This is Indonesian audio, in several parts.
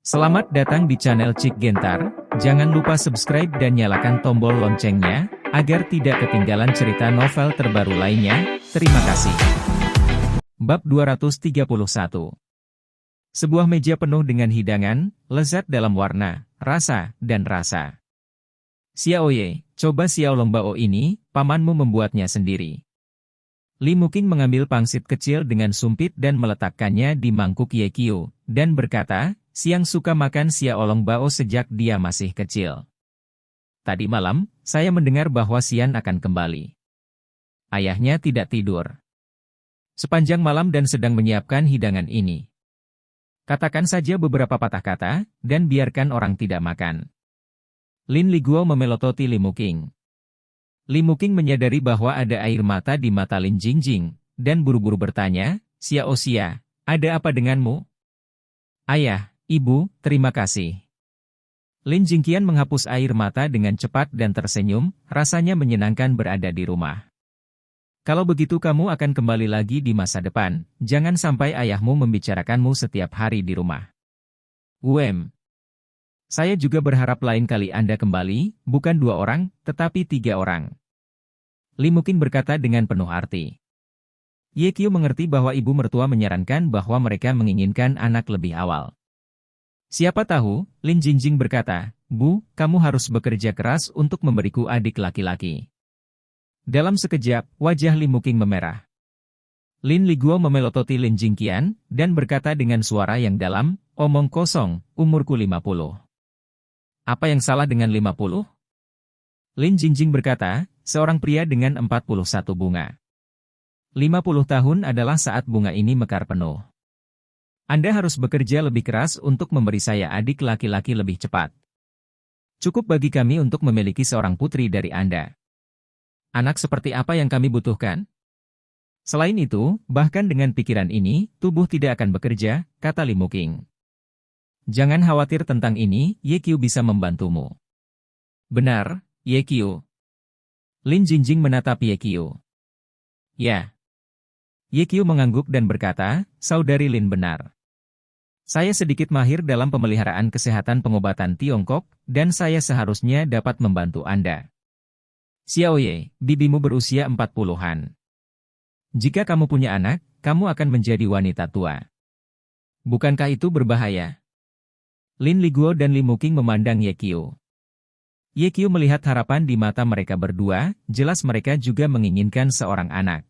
Selamat datang di channel Cik Gentar, jangan lupa subscribe dan nyalakan tombol loncengnya, agar tidak ketinggalan cerita novel terbaru lainnya, terima kasih. Bab 231. Sebuah meja penuh dengan hidangan, lezat dalam warna, rasa, dan rasa. Xiaoye, coba xiaolongbao ini, pamanmu membuatnya sendiri. Li Muqing mengambil pangsit kecil dengan sumpit dan meletakkannya di mangkuk Ye Qiu, dan berkata, Siang suka makan xiaolongbao sejak dia masih kecil. Tadi malam, saya mendengar bahwa Xian akan kembali. Ayahnya tidak tidur sepanjang malam dan sedang menyiapkan hidangan ini. Katakan saja beberapa patah kata, dan biarkan orang tidak makan. Lin Liguo memelototi Li Muqing. Li Muqing menyadari bahwa ada air mata di mata Lin Jingjing, dan buru-buru bertanya, Xiao Xia, ada apa denganmu? Ayah, Ibu, terima kasih. Lin Jingqian menghapus air mata dengan cepat dan tersenyum, rasanya menyenangkan berada di rumah. Kalau begitu kamu akan kembali lagi di masa depan, jangan sampai ayahmu membicarakanmu setiap hari di rumah. Saya juga berharap lain kali Anda kembali, bukan 2 orang, tetapi 3 orang. Li Muqing berkata dengan penuh arti. Ye Qiu mengerti bahwa ibu mertua menyarankan bahwa mereka menginginkan anak lebih awal. Siapa tahu, Lin Jingjing berkata, Bu, kamu harus bekerja keras untuk memberiku adik laki-laki. Dalam sekejap, wajah Li Muqing memerah. Lin Liguo memelototi Lin Jingqian, dan berkata dengan suara yang dalam, omong kosong, umurku 50. Apa yang salah dengan 50? Lin Jingjing berkata, seorang pria dengan 41 bunga. 50 tahun adalah saat bunga ini mekar penuh. Anda harus bekerja lebih keras untuk memberi saya adik laki-laki lebih cepat. Cukup bagi kami untuk memiliki seorang putri dari Anda. Anak seperti apa yang kami butuhkan? Selain itu, bahkan dengan pikiran ini, tubuh tidak akan bekerja, kata Li Muqing. Jangan khawatir tentang ini, Ye Qiu bisa membantumu. Benar, Ye Qiu. Lin Jingjing menatap Ye Qiu. Ya. Ye Qiu mengangguk dan berkata, Saudari Lin benar. Saya sedikit mahir dalam pemeliharaan kesehatan pengobatan Tiongkok, dan saya seharusnya dapat membantu Anda. Xiaoye, bibimu berusia 40-an. Jika kamu punya anak, kamu akan menjadi wanita tua. Bukankah itu berbahaya? Lin Liguo dan Li Muqing memandang Ye Qiu. Ye Qiu melihat harapan di mata mereka berdua, jelas mereka juga menginginkan seorang anak.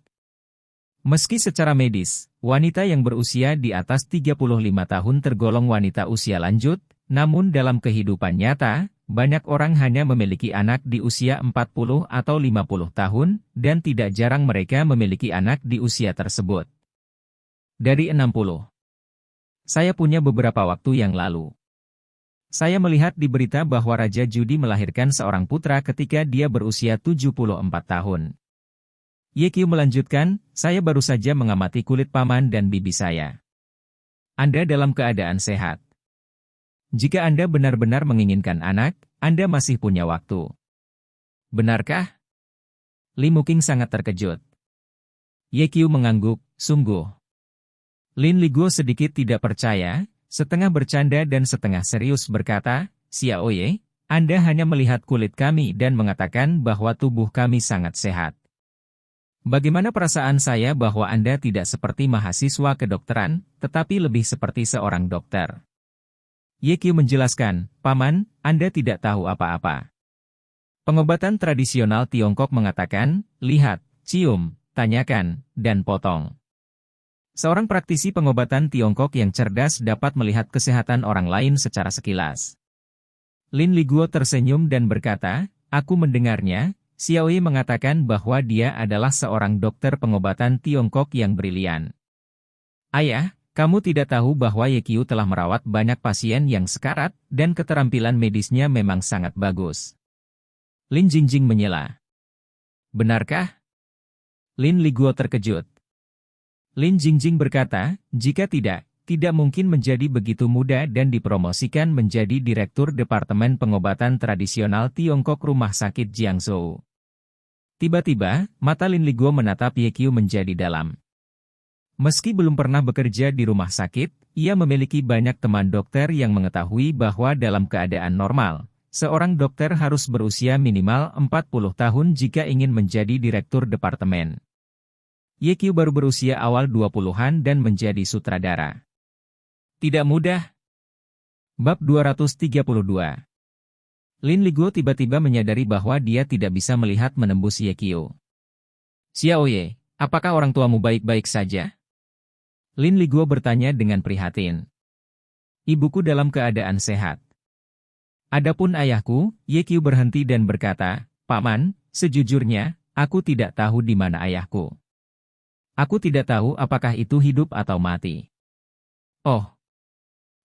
Meski secara medis, wanita yang berusia di atas 35 tahun tergolong wanita usia lanjut, namun dalam kehidupan nyata, banyak orang hanya memiliki anak di usia 40 atau 50 tahun, dan tidak jarang mereka memiliki anak di usia tersebut. Dari 60. Saya punya beberapa waktu yang lalu. Saya melihat di berita bahwa Raja Judi melahirkan seorang putra ketika dia berusia 74 tahun. Ye Qiu melanjutkan, saya baru saja mengamati kulit paman dan bibi saya. Anda dalam keadaan sehat. Jika Anda benar-benar menginginkan anak, Anda masih punya waktu. Benarkah? Li Muqing sangat terkejut. Ye Qiu mengangguk, sungguh. Lin Liguo sedikit tidak percaya, setengah bercanda dan setengah serius berkata, Xiaoye, Anda hanya melihat kulit kami dan mengatakan bahwa tubuh kami sangat sehat. Bagaimana perasaan saya bahwa Anda tidak seperti mahasiswa kedokteran, tetapi lebih seperti seorang dokter? Ye Qiu menjelaskan, Paman, Anda tidak tahu apa-apa. Pengobatan tradisional Tiongkok mengatakan, lihat, cium, tanyakan, dan potong. Seorang praktisi pengobatan Tiongkok yang cerdas dapat melihat kesehatan orang lain secara sekilas. Lin Liguo tersenyum dan berkata, aku mendengarnya, Xiaoye mengatakan bahwa dia adalah seorang dokter pengobatan Tiongkok yang brilian. Ayah, kamu tidak tahu bahwa Ye Qiu telah merawat banyak pasien yang sekarat, dan keterampilan medisnya memang sangat bagus. Lin Jingjing menyela. Benarkah? Lin Liguo terkejut. Lin Jingjing berkata, jika tidak mungkin menjadi begitu mudah dan dipromosikan menjadi Direktur Departemen Pengobatan Tradisional Tiongkok Rumah Sakit Jiangzhou. Tiba-tiba, mata Lin Liguo menatap Ye Qiu menjadi dalam. Meski belum pernah bekerja di rumah sakit, Ia memiliki banyak teman dokter yang mengetahui bahwa dalam keadaan normal, seorang dokter harus berusia minimal 40 tahun jika ingin menjadi direktur departemen. Ye Qiu baru berusia awal 20-an dan menjadi sutradara. Tidak mudah. Bab 232. Lin Liguo tiba-tiba menyadari bahwa dia tidak bisa melihat menembus Ye Qiu. Xiaoye, apakah orang tuamu baik-baik saja? Lin Liguo bertanya dengan prihatin. Ibuku dalam keadaan sehat. Adapun ayahku, Ye Qiu berhenti dan berkata, Paman, sejujurnya, aku tidak tahu di mana ayahku. Aku tidak tahu apakah itu hidup atau mati. Oh.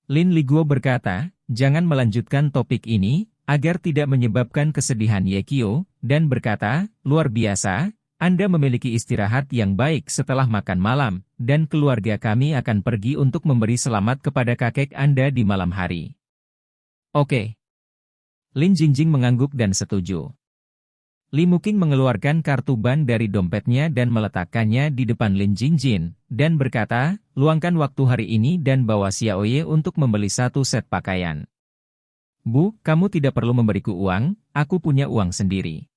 Lin Liguo berkata, jangan melanjutkan topik ini, agar tidak menyebabkan kesedihan Ye Qiu, dan berkata, luar biasa, Anda memiliki istirahat yang baik setelah makan malam, dan keluarga kami akan pergi untuk memberi selamat kepada kakek Anda di malam hari. Oke. Lin Jingjing mengangguk dan setuju. Li Muqing mengeluarkan kartu ban dari dompetnya dan meletakkannya di depan Lin Jingjing, dan berkata, luangkan waktu hari ini dan bawa Xiaoye untuk membeli 1 set pakaian. Bu, kamu tidak perlu memberiku uang, aku punya uang sendiri.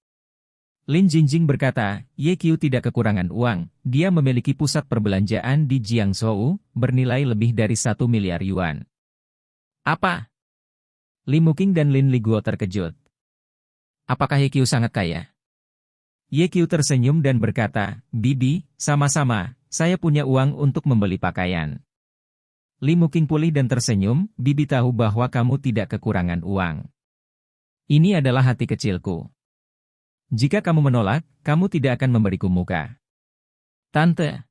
Lin Jingjing berkata, Ye Qiu tidak kekurangan uang, dia memiliki pusat perbelanjaan di Jiangzhou, bernilai lebih dari 1 miliar yuan. Apa? Li Muqing dan Lin Liguo terkejut. Apakah Ye Qiu sangat kaya? Ye Qiu tersenyum dan berkata, Bibi, sama-sama, saya punya uang untuk membeli pakaian. Li Muqing pulih dan tersenyum, Bibi tahu bahwa kamu tidak kekurangan uang. Ini adalah hati kecilku. Jika kamu menolak, kamu tidak akan memberiku muka. Tante.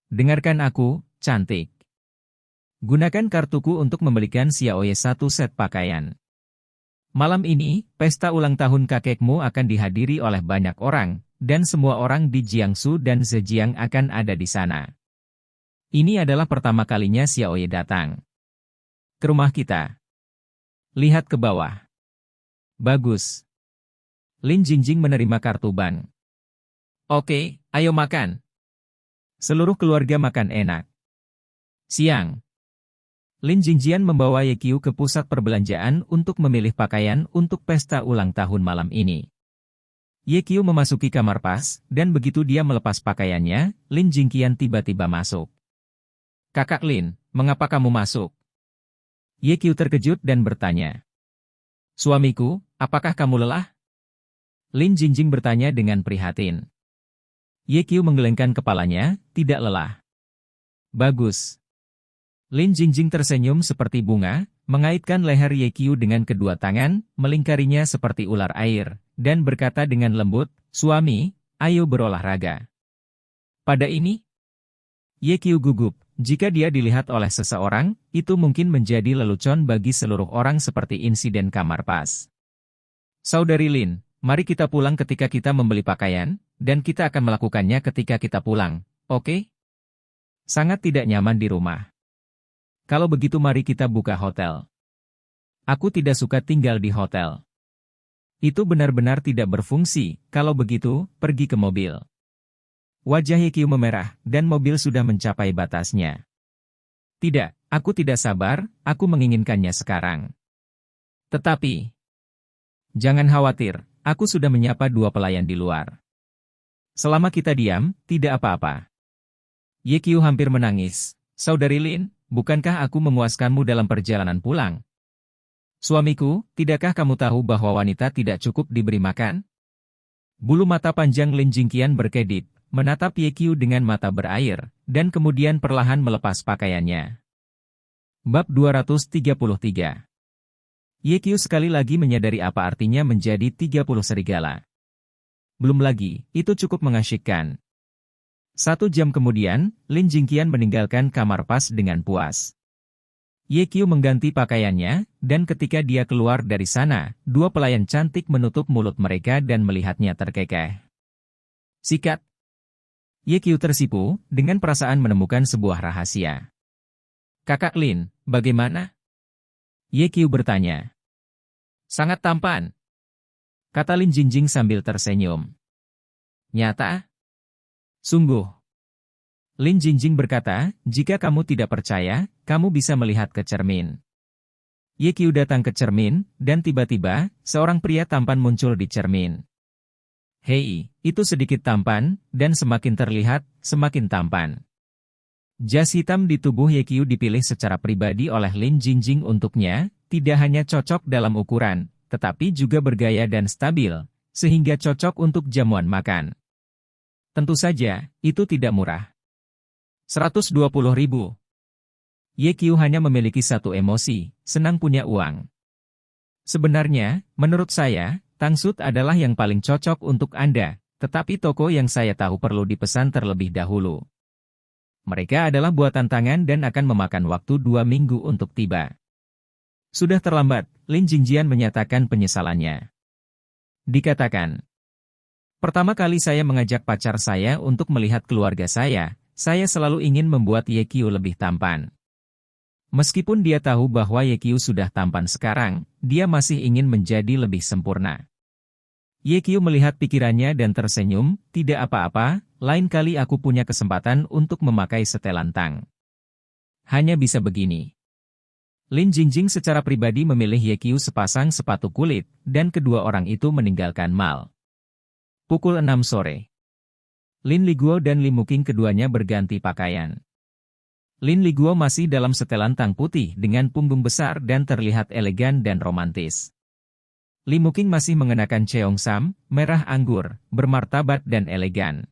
Dengarkan aku, cantik. Gunakan kartuku untuk membelikan Xiaoye 1 set pakaian. Malam ini, pesta ulang tahun kakekmu akan dihadiri oleh banyak orang, dan semua orang di Jiangsu dan Zhejiang akan ada di sana. Ini adalah pertama kalinya Xiaoye datang ke rumah kita. Lihat ke bawah. Bagus. Lin Jingjing menerima kartu ban. Oke, ayo makan. Seluruh keluarga makan enak. Siang. Lin Jingjian membawa Ye Qiu ke pusat perbelanjaan untuk memilih pakaian untuk pesta ulang tahun malam ini. Ye Qiu memasuki kamar pas, dan begitu dia melepas pakaiannya, Lin Jingqian tiba-tiba masuk. Kakak Lin, mengapa kamu masuk? Ye Qiu terkejut dan bertanya. Suamiku, apakah kamu lelah? Lin Jingjing bertanya dengan prihatin. Ye Qiu menggelengkan kepalanya, tidak lelah. Bagus. Lin Jingjing tersenyum seperti bunga, mengaitkan leher Ye Qiu dengan kedua tangan, melingkarinya seperti ular air, dan berkata dengan lembut, Suami, ayo berolahraga. Pada ini, Ye Qiu gugup, jika dia dilihat oleh seseorang, itu mungkin menjadi lelucon bagi seluruh orang seperti insiden kamar pas. Saudari Lin, mari kita pulang ketika kita membeli pakaian, dan kita akan melakukannya ketika kita pulang, oke? Sangat tidak nyaman di rumah. Kalau begitu mari kita buka hotel. Aku tidak suka tinggal di hotel. Itu benar-benar tidak berfungsi, kalau begitu, pergi ke mobil. Wajah Ye Qiu memerah, dan mobil sudah mencapai batasnya. Tidak, aku tidak sabar, aku menginginkannya sekarang. Tetapi, jangan khawatir, aku sudah menyapa 2 pelayan di luar. Selama kita diam, tidak apa-apa. Ye Qiu hampir menangis. Saudari Lin, bukankah aku memuaskanmu dalam perjalanan pulang? Suamiku, tidakkah kamu tahu bahwa wanita tidak cukup diberi makan? Bulu mata panjang Lin Jingqian berkedip, menatap Ye Qiu dengan mata berair, dan kemudian perlahan melepas pakaiannya. Bab 233. Ye Qiu sekali lagi menyadari apa artinya menjadi 30 serigala. Belum lagi, itu cukup mengasyikkan. 1 jam kemudian, Lin Jingqian meninggalkan kamar pas dengan puas. Ye Qiu mengganti pakaiannya, dan ketika dia keluar dari sana, 2 pelayan cantik menutup mulut mereka dan melihatnya terkekeh. Sikat. Ye Qiu tersipu, dengan perasaan menemukan sebuah rahasia. Kakak Lin, bagaimana? Ye Qiu bertanya. Sangat tampan. Kata Lin Jingjing sambil tersenyum. Nyata? Sungguh. Lin Jingjing berkata, jika kamu tidak percaya, kamu bisa melihat ke cermin. Ye Qiu datang ke cermin, dan tiba-tiba, seorang pria tampan muncul di cermin. Hei, itu sedikit tampan, dan semakin terlihat, semakin tampan. Jas hitam di tubuh Ye Qiu dipilih secara pribadi oleh Lin Jingjing untuknya, tidak hanya cocok dalam ukuran, tetapi juga bergaya dan stabil, sehingga cocok untuk jamuan makan. Tentu saja, itu tidak murah. 120.000. Ye Qiu hanya memiliki satu emosi, senang punya uang. Sebenarnya, menurut saya, Tangsut adalah yang paling cocok untuk Anda, tetapi toko yang saya tahu perlu dipesan terlebih dahulu. Mereka adalah buatan tangan dan akan memakan waktu 2 minggu untuk tiba. Sudah terlambat, Lin Jingjian menyatakan penyesalannya. Dikatakan, pertama kali saya mengajak pacar saya untuk melihat keluarga saya selalu ingin membuat Ye Qiu lebih tampan. Meskipun dia tahu bahwa Ye Qiu sudah tampan sekarang, dia masih ingin menjadi lebih sempurna. Ye Qiu melihat pikirannya dan tersenyum, tidak apa-apa, lain kali aku punya kesempatan untuk memakai setelan tang. Hanya bisa begini. Lin Jingjing secara pribadi memilih Ye Qiu sepasang sepatu kulit, dan kedua orang itu meninggalkan mall. Pukul 6 sore. Lin Liguo dan Li Muqing keduanya berganti pakaian. Lin Liguo masih dalam setelan tang putih dengan punggung besar dan terlihat elegan dan romantis. Li Muqing masih mengenakan cheongsam, merah anggur, bermartabat dan elegan.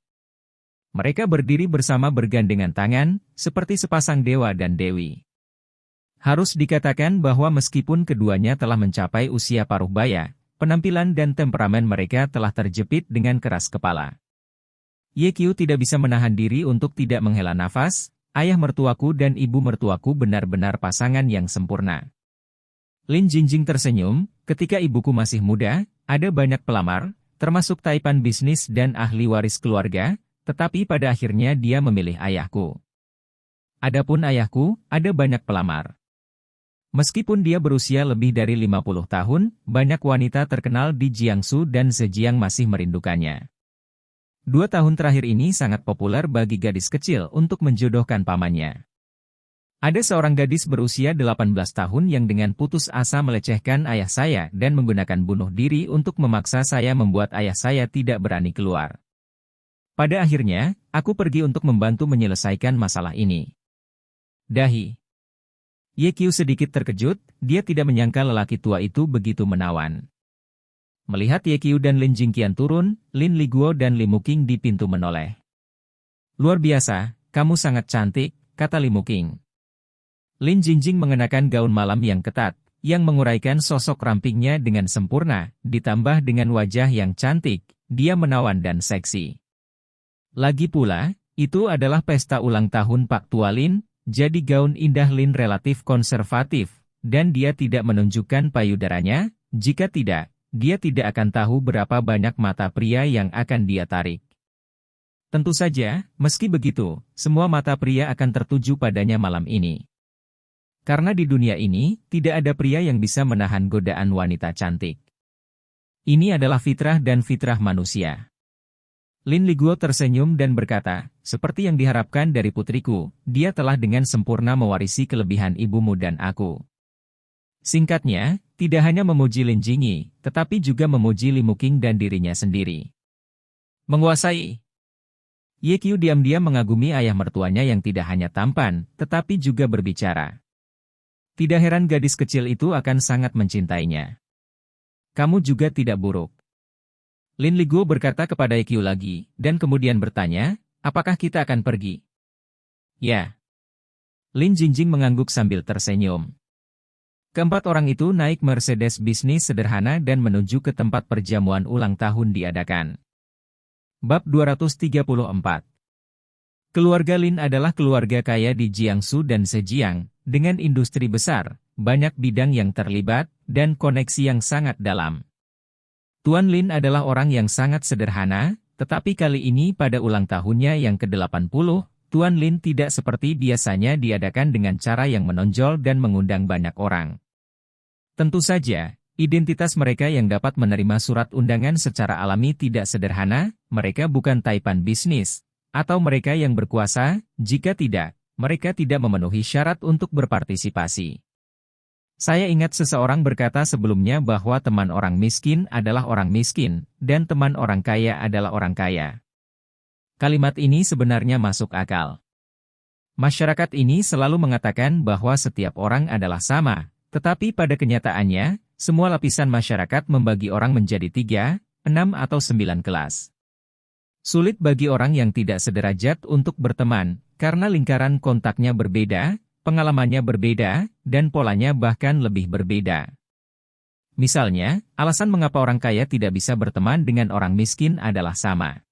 Mereka berdiri bersama bergandengan tangan, seperti sepasang dewa dan dewi. Harus dikatakan bahwa meskipun keduanya telah mencapai usia paruh baya, penampilan dan temperamen mereka telah terjepit dengan keras kepala. Ye Qiu tidak bisa menahan diri untuk tidak menghela nafas, ayah mertuaku dan ibu mertuaku benar-benar pasangan yang sempurna. Lin Jingjing tersenyum, ketika ibuku masih muda, ada banyak pelamar, termasuk taipan bisnis dan ahli waris keluarga, tetapi pada akhirnya dia memilih ayahku. Adapun ayahku, ada banyak pelamar. Meskipun dia berusia lebih dari 50 tahun, banyak wanita terkenal di Jiangsu dan Zhejiang masih merindukannya. 2 tahun terakhir ini sangat populer bagi gadis kecil untuk menjodohkan pamannya. Ada seorang gadis berusia 18 tahun yang dengan putus asa melecehkan ayah saya dan menggunakan bunuh diri untuk memaksa saya membuat ayah saya tidak berani keluar. Pada akhirnya, aku pergi untuk membantu menyelesaikan masalah ini. Dahi. Ye Qiu sedikit terkejut, dia tidak menyangka lelaki tua itu begitu menawan. Melihat Ye Qiu dan Lin Jingqian turun, Lin Liguo dan Li Muqing di pintu menoleh. Luar biasa, kamu sangat cantik, kata Li Muqing. Lin Jingjing mengenakan gaun malam yang ketat, yang menguraikan sosok rampingnya dengan sempurna, ditambah dengan wajah yang cantik, dia menawan dan seksi. Lagi pula, itu adalah pesta ulang tahun Pak Tua Lin, jadi gaun indah Lin relatif konservatif, dan dia tidak menunjukkan payudaranya, jika tidak, dia tidak akan tahu berapa banyak mata pria yang akan dia tarik. Tentu saja, meski begitu, semua mata pria akan tertuju padanya malam ini. Karena di dunia ini, tidak ada pria yang bisa menahan godaan wanita cantik. Ini adalah fitrah dan fitrah manusia. Lin Liguo tersenyum dan berkata, seperti yang diharapkan dari putriku, dia telah dengan sempurna mewarisi kelebihan ibumu dan aku. Singkatnya, tidak hanya memuji Lin Jingyi, tetapi juga memuji Li Muqing dan dirinya sendiri. Menguasai. Ye Qiu diam-diam mengagumi ayah mertuanya yang tidak hanya tampan, tetapi juga berbicara. Tidak heran gadis kecil itu akan sangat mencintainya. Kamu juga tidak buruk. Lin Liguo berkata kepada Ye Qiu lagi, dan kemudian bertanya, apakah kita akan pergi? Ya. Lin Jingjing mengangguk sambil tersenyum. Keempat orang itu naik Mercedes bisnis sederhana dan menuju ke tempat perjamuan ulang tahun diadakan. Bab 234. Keluarga Lin adalah keluarga kaya di Jiangsu dan Zhejiang, dengan industri besar, banyak bidang yang terlibat, dan koneksi yang sangat dalam. Tuan Lin adalah orang yang sangat sederhana, tetapi kali ini pada ulang tahunnya yang ke-80, Tuan Lin tidak seperti biasanya diadakan dengan cara yang menonjol dan mengundang banyak orang. Tentu saja, identitas mereka yang dapat menerima surat undangan secara alami tidak sederhana, mereka bukan taipan bisnis, Atau mereka yang berkuasa, jika tidak, mereka tidak memenuhi syarat untuk berpartisipasi. Saya ingat seseorang berkata sebelumnya bahwa teman orang miskin adalah orang miskin, dan teman orang kaya adalah orang kaya. Kalimat ini sebenarnya masuk akal. Masyarakat ini selalu mengatakan bahwa setiap orang adalah sama, tetapi pada kenyataannya, semua lapisan masyarakat membagi orang menjadi 3, 6 atau 9 kelas. Sulit bagi orang yang tidak sederajat untuk berteman, karena lingkaran kontaknya berbeda, pengalamannya berbeda, dan polanya bahkan lebih berbeda. Misalnya, alasan mengapa orang kaya tidak bisa berteman dengan orang miskin adalah sama.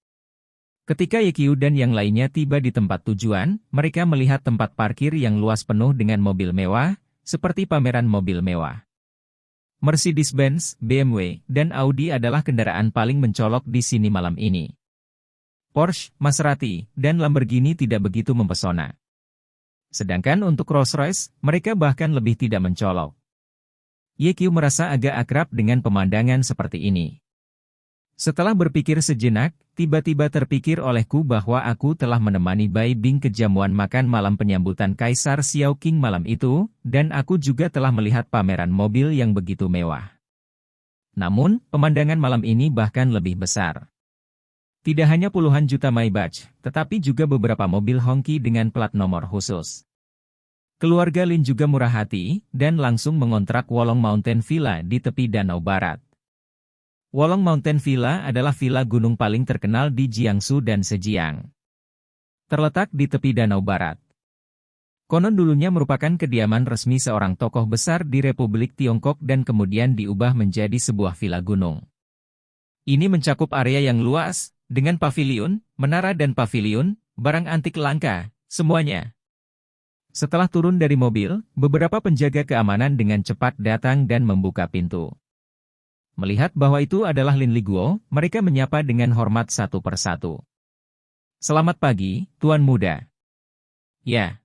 Ketika Yekyu dan yang lainnya tiba di tempat tujuan, mereka melihat tempat parkir yang luas penuh dengan mobil mewah, seperti pameran mobil mewah. Mercedes-Benz, BMW, dan Audi adalah kendaraan paling mencolok di sini malam ini. Porsche, Maserati, dan Lamborghini tidak begitu mempesona. Sedangkan untuk Rolls-Royce, mereka bahkan lebih tidak mencolok. Yekyu merasa agak akrab dengan pemandangan seperti ini. Setelah berpikir sejenak, tiba-tiba terpikir olehku bahwa aku telah menemani Bai Bing ke jamuan makan malam penyambutan Kaisar Xiao Qing malam itu, dan aku juga telah melihat pameran mobil yang begitu mewah. Namun, pemandangan malam ini bahkan lebih besar. Tidak hanya puluhan juta Maybach, tetapi juga beberapa mobil Hongqi dengan plat nomor khusus. Keluarga Lin juga murah hati, dan langsung mengontrak Wolong Mountain Villa di tepi Danau Barat. Wolong Mountain Villa adalah villa gunung paling terkenal di Jiangsu dan Zhejiang. Terletak di tepi Danau Barat. Konon dulunya merupakan kediaman resmi seorang tokoh besar di Republik Tiongkok dan kemudian diubah menjadi sebuah villa gunung. Ini mencakup area yang luas, dengan paviliun, menara dan paviliun, barang antik langka, semuanya. Setelah turun dari mobil, beberapa penjaga keamanan dengan cepat datang dan membuka pintu. Melihat bahwa itu adalah Lin Liguo, mereka menyapa dengan hormat satu persatu. "Selamat pagi, Tuan Muda." "Ya,"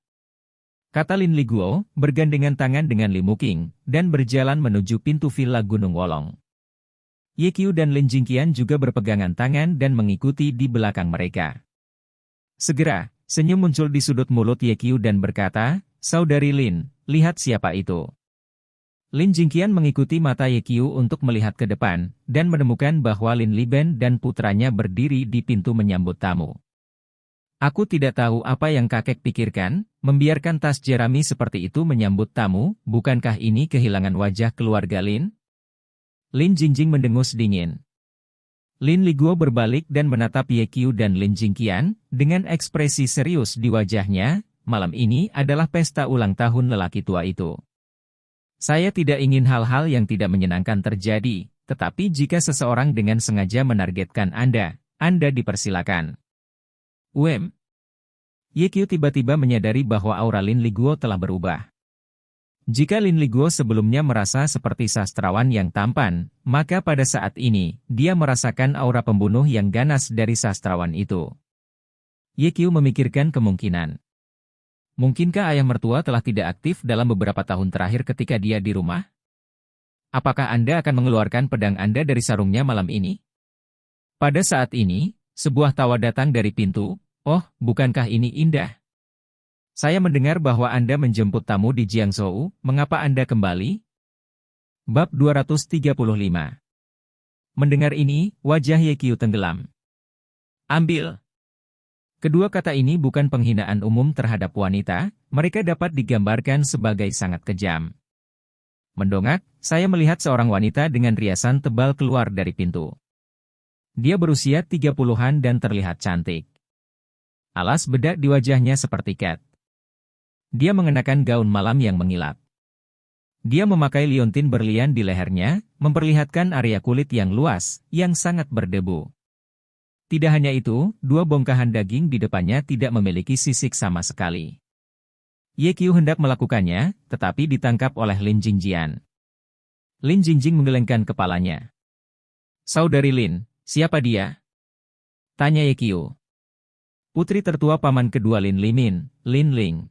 kata Lin Liguo, bergandengan tangan dengan Li Muqing, dan berjalan menuju pintu villa Gunung Wolong. Yekyu dan Lin Jingqian juga berpegangan tangan dan mengikuti di belakang mereka. Segera, senyum muncul di sudut mulut Yekyu dan berkata, "Saudari Lin, lihat siapa itu." Lin Jingqian mengikuti mata Yekyu untuk melihat ke depan, dan menemukan bahwa Lin Liben dan putranya berdiri di pintu menyambut tamu. "Aku tidak tahu apa yang kakek pikirkan, membiarkan tas jerami seperti itu menyambut tamu, bukankah ini kehilangan wajah keluarga Lin?" Lin Jingjing mendengus dingin. Lin Liguo berbalik dan menatap Yekyu dan Lin Jingqian, dengan ekspresi serius di wajahnya, "Malam ini adalah pesta ulang tahun lelaki tua itu. Saya tidak ingin hal-hal yang tidak menyenangkan terjadi, tetapi jika seseorang dengan sengaja menargetkan Anda dipersilakan." Yekyu tiba-tiba menyadari bahwa aura Lin Liguo telah berubah. Jika Lin Liguo sebelumnya merasa seperti sastrawan yang tampan, maka pada saat ini, dia merasakan aura pembunuh yang ganas dari sastrawan itu. Yekyu memikirkan kemungkinan. Mungkinkah ayah mertua telah tidak aktif dalam beberapa tahun terakhir ketika dia di rumah? Apakah Anda akan mengeluarkan pedang Anda dari sarungnya malam ini? Pada saat ini, sebuah tawa datang dari pintu. "Oh, bukankah ini indah? Saya mendengar bahwa Anda menjemput tamu di Jiangzhou, mengapa Anda kembali?" Bab 235. Mendengar ini, wajah Yekyu tenggelam. "Ambil." Kedua kata ini bukan penghinaan umum terhadap wanita, mereka dapat digambarkan sebagai sangat kejam. Mendongak, saya melihat seorang wanita dengan riasan tebal keluar dari pintu. Dia berusia 30-an dan terlihat cantik. Alas bedak di wajahnya seperti cat. Dia mengenakan gaun malam yang mengilap. Dia memakai liontin berlian di lehernya, memperlihatkan area kulit yang luas, yang sangat berdebu. Tidak hanya itu, dua bongkahan daging di depannya tidak memiliki sisik sama sekali. Yekyu hendak melakukannya, tetapi ditangkap oleh Lin Jingqian. Lin Jingjing menggelengkan kepalanya. "Saudari Lin, siapa dia?" tanya Yekyu. "Putri tertua paman kedua Lin Limin, Lin Ling."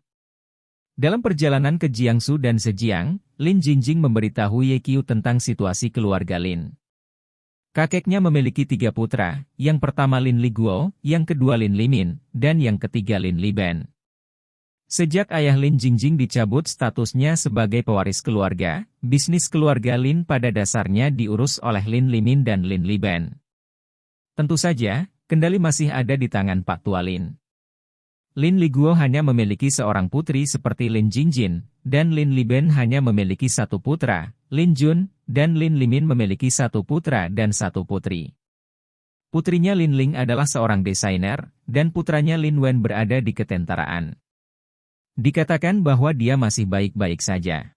Dalam perjalanan ke Jiangsu dan Zhejiang, Lin Jingjing memberitahu Yekyu tentang situasi keluarga Lin. Kakeknya memiliki 3 putra, yang pertama Lin Liguo, yang kedua Lin Limin, dan yang ketiga Lin Liben. Sejak ayah Lin Jingjing dicabut statusnya sebagai pewaris keluarga, bisnis keluarga Lin pada dasarnya diurus oleh Lin Limin dan Lin Liben. Tentu saja, kendali masih ada di tangan Pak Tua Lin. Lin Liguo hanya memiliki seorang putri seperti Lin Jingjin, dan Lin Liben hanya memiliki 1 putra, Lin Jun, dan Lin Limin memiliki 1 putra dan 1 putri. Putrinya Lin Ling adalah seorang desainer, dan putranya Lin Wen berada di ketentaraan. Dikatakan bahwa dia masih baik-baik saja.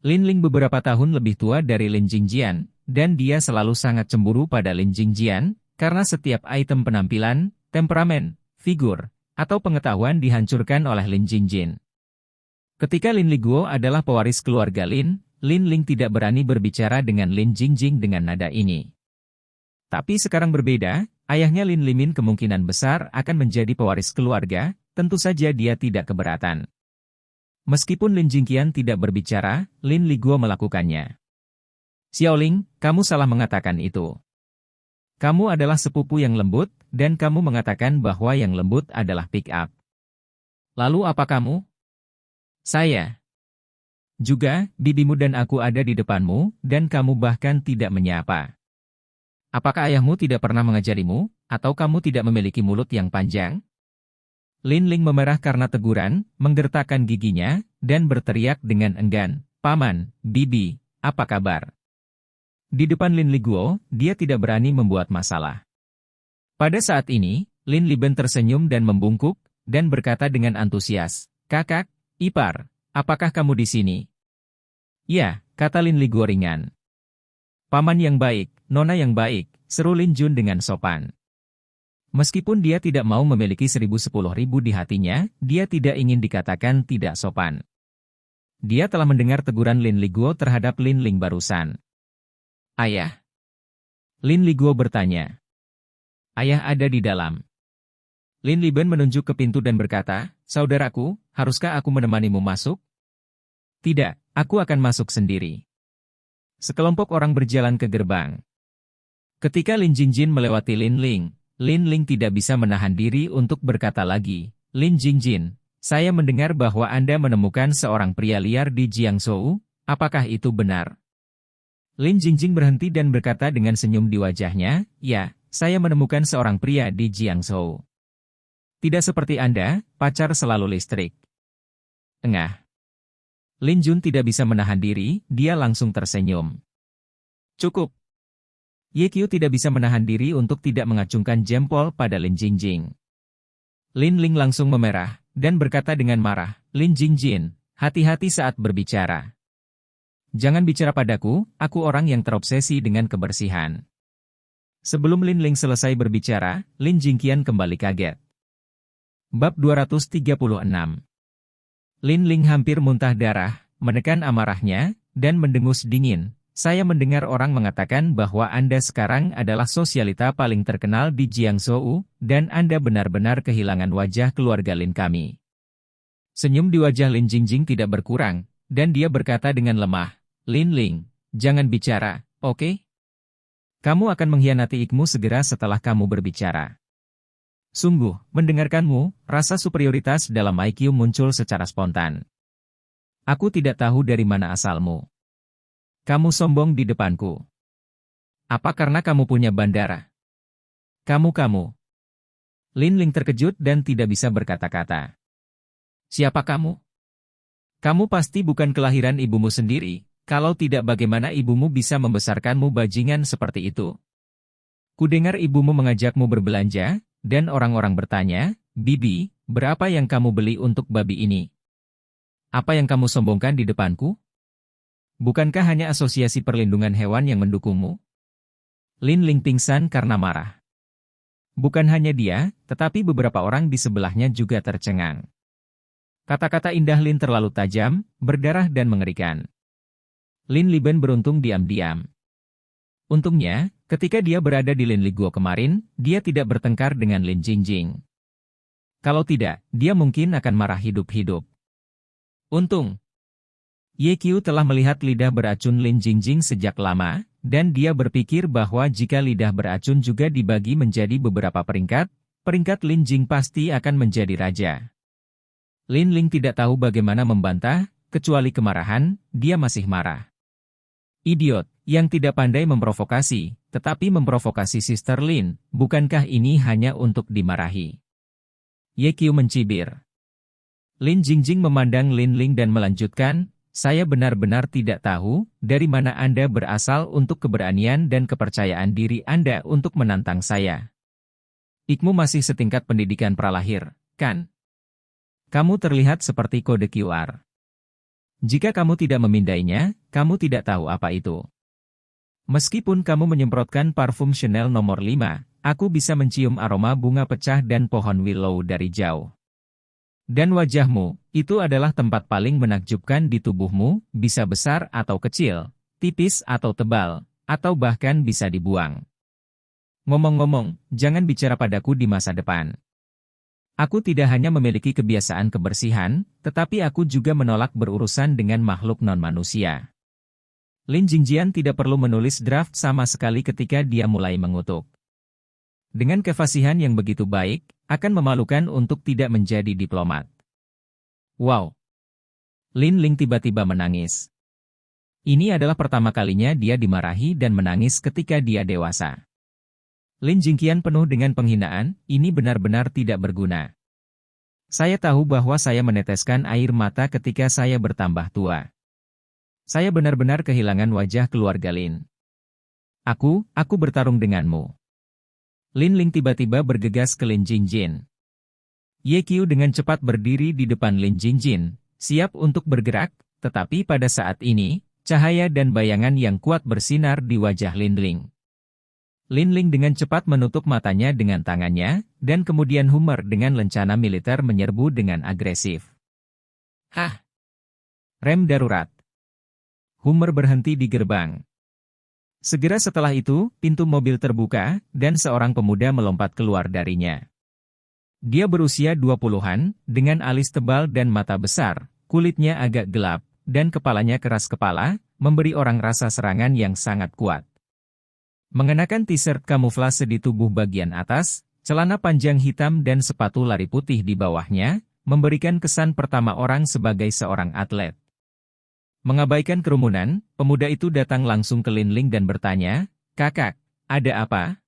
Lin Ling beberapa tahun lebih tua dari Lin Jingjian, dan dia selalu sangat cemburu pada Lin Jingjian, karena setiap item penampilan, temperamen, figur, atau pengetahuan dihancurkan oleh Lin Jingjin. Ketika Lin Liguo adalah pewaris keluarga Lin, Lin Ling tidak berani berbicara dengan Lin Jingjing dengan nada ini. Tapi sekarang berbeda, ayahnya Lin Limin kemungkinan besar akan menjadi pewaris keluarga. Tentu saja dia tidak keberatan. Meskipun Lin Jingqian tidak berbicara, Lin Liguo melakukannya. Xiaoling, kamu salah mengatakan itu. Kamu adalah sepupu yang lembut, dan kamu mengatakan bahwa yang lembut adalah pick up. Lalu apa kamu? Saya. Juga, bibimu dan aku ada di depanmu, dan kamu bahkan tidak menyapa. Apakah ayahmu tidak pernah mengajarimu, atau kamu tidak memiliki mulut yang panjang? Lin Ling memerah karena teguran, menggertakkan giginya, dan berteriak dengan enggan, "Paman, Bibi, apa kabar?" Di depan Lin Liguo, dia tidak berani membuat masalah. Pada saat ini, Lin Liben tersenyum dan membungkuk, dan berkata dengan antusias, "Kakak, ipar, apakah kamu di sini?" "Ya," kata Lin Liguo ringan. "Paman yang baik, nona yang baik," seru Lin Jun dengan sopan. Meskipun dia tidak mau memiliki 1010.000 di hatinya, dia tidak ingin dikatakan tidak sopan. Dia telah mendengar teguran Lin Liguo terhadap Lin Ling barusan. "Ayah?" Lin Liguo bertanya. "Ayah ada di dalam." Lin Liben menunjuk ke pintu dan berkata, "Saudaraku, haruskah aku menemanimu masuk?" "Tidak, aku akan masuk sendiri." Sekelompok orang berjalan ke gerbang. Ketika Lin Jingjin melewati Lin Ling, Lin Ling tidak bisa menahan diri untuk berkata lagi, "Lin Jingjin, saya mendengar bahwa Anda menemukan seorang pria liar di Jiangzhou, apakah itu benar?" Lin Jingjing berhenti dan berkata dengan senyum di wajahnya, "Ya, saya menemukan seorang pria di Jiangzhou. Tidak seperti Anda, pacar selalu listrik." Engah. Lin Jun tidak bisa menahan diri, dia langsung tersenyum. "Cukup." Ye Qiu tidak bisa menahan diri untuk tidak mengacungkan jempol pada Lin Jingjing. Lin Ling langsung memerah, dan berkata dengan marah, "Lin Jingjin, hati-hati saat berbicara. Jangan bicara padaku, aku orang yang terobsesi dengan kebersihan." Sebelum Lin Ling selesai berbicara, Lin Jingqian kembali kaget. Bab 236. Lin Ling hampir muntah darah, menekan amarahnya, dan mendengus dingin. "Saya mendengar orang mengatakan bahwa Anda sekarang adalah sosialita paling terkenal di Jiangzhou, dan Anda benar-benar kehilangan wajah keluarga Lin kami." Senyum di wajah Lin Jingjing tidak berkurang, dan dia berkata dengan lemah, "Lin Ling, jangan bicara, oke? Kamu akan mengkhianati ikmu segera setelah kamu berbicara." Sungguh, mendengarkanmu, rasa superioritas dalam IQ muncul secara spontan. "Aku tidak tahu dari mana asalmu. Kamu sombong di depanku. Apa karena kamu punya bandara? Kamu. Lin Ling terkejut dan tidak bisa berkata-kata. "Siapa kamu? Kamu pasti bukan kelahiran ibumu sendiri, kalau tidak bagaimana ibumu bisa membesarkanmu bajingan seperti itu? Kudengar ibumu mengajakmu berbelanja, dan orang-orang bertanya, 'Bibi, berapa yang kamu beli untuk babi ini? Apa yang kamu sombongkan di depanku? Bukankah hanya Asosiasi Perlindungan Hewan yang mendukungmu?'" Lin Ling pingsan karena marah. Bukan hanya dia, tetapi beberapa orang di sebelahnya juga tercengang. Kata-kata indah Lin terlalu tajam, berdarah dan mengerikan. Lin Liben beruntung diam-diam. Untungnya, ketika dia berada di Lin Liguo kemarin, dia tidak bertengkar dengan Lin Jingjing. Kalau tidak, dia mungkin akan marah hidup-hidup. Untung. Ye Qiu telah melihat lidah beracun Lin Jingjing sejak lama, dan dia berpikir bahwa jika lidah beracun juga dibagi menjadi beberapa peringkat, peringkat Lin Jing pasti akan menjadi raja. Lin Ling tidak tahu bagaimana membantah, kecuali kemarahan, dia masih marah. Idiot, yang tidak pandai memprovokasi, tetapi memprovokasi Sister Lin, bukankah ini hanya untuk dimarahi? Ye Qiu mencibir. Lin Jingjing memandang Lin Ling dan melanjutkan, saya benar-benar tidak tahu, dari mana Anda berasal untuk keberanian dan kepercayaan diri Anda untuk menantang saya. Ikmu masih setingkat pendidikan pralahir, kan? Kamu terlihat seperti kode QR. Jika kamu tidak memindainya, kamu tidak tahu apa itu. Meskipun kamu menyemprotkan parfum Chanel nomor 5, aku bisa mencium aroma bunga pecah dan pohon willow dari jauh. Dan wajahmu, itu adalah tempat paling menakjubkan di tubuhmu, bisa besar atau kecil, tipis atau tebal, atau bahkan bisa dibuang. Ngomong-ngomong, jangan bicara padaku di masa depan. Aku tidak hanya memiliki kebiasaan kebersihan, tetapi aku juga menolak berurusan dengan makhluk non-manusia. Lin Jingjian tidak perlu menulis draft sama sekali ketika dia mulai mengutuk. Dengan kefasihan yang begitu baik, akan memalukan untuk tidak menjadi diplomat. Wow! Lin Ling tiba-tiba menangis. Ini adalah pertama kalinya dia dimarahi dan menangis ketika dia dewasa. Lin Jingqian penuh dengan penghinaan, ini benar-benar tidak berguna. Saya tahu bahwa saya meneteskan air mata ketika saya bertambah tua. Saya benar-benar kehilangan wajah keluarga Lin. Aku bertarung denganmu. Lin Ling tiba-tiba bergegas ke Lin Jingjin. Ye Qiu dengan cepat berdiri di depan Lin Jingjin, siap untuk bergerak, tetapi pada saat ini, cahaya dan bayangan yang kuat bersinar di wajah Lin Ling. Lin Ling dengan cepat menutup matanya dengan tangannya, dan kemudian Hummer dengan lencana militer menyerbu dengan agresif. Hah! Rem darurat. Hummer berhenti di gerbang. Segera setelah itu, pintu mobil terbuka, dan seorang pemuda melompat keluar darinya. Dia berusia 20-an, dengan alis tebal dan mata besar, kulitnya agak gelap, dan kepalanya keras kepala, memberi orang rasa serangan yang sangat kuat. Mengenakan t-shirt kamuflase di tubuh bagian atas, celana panjang hitam dan sepatu lari putih di bawahnya, memberikan kesan pertama orang sebagai seorang atlet. Mengabaikan kerumunan, pemuda itu datang langsung ke Lin Ling dan bertanya, "Kakak, ada apa?"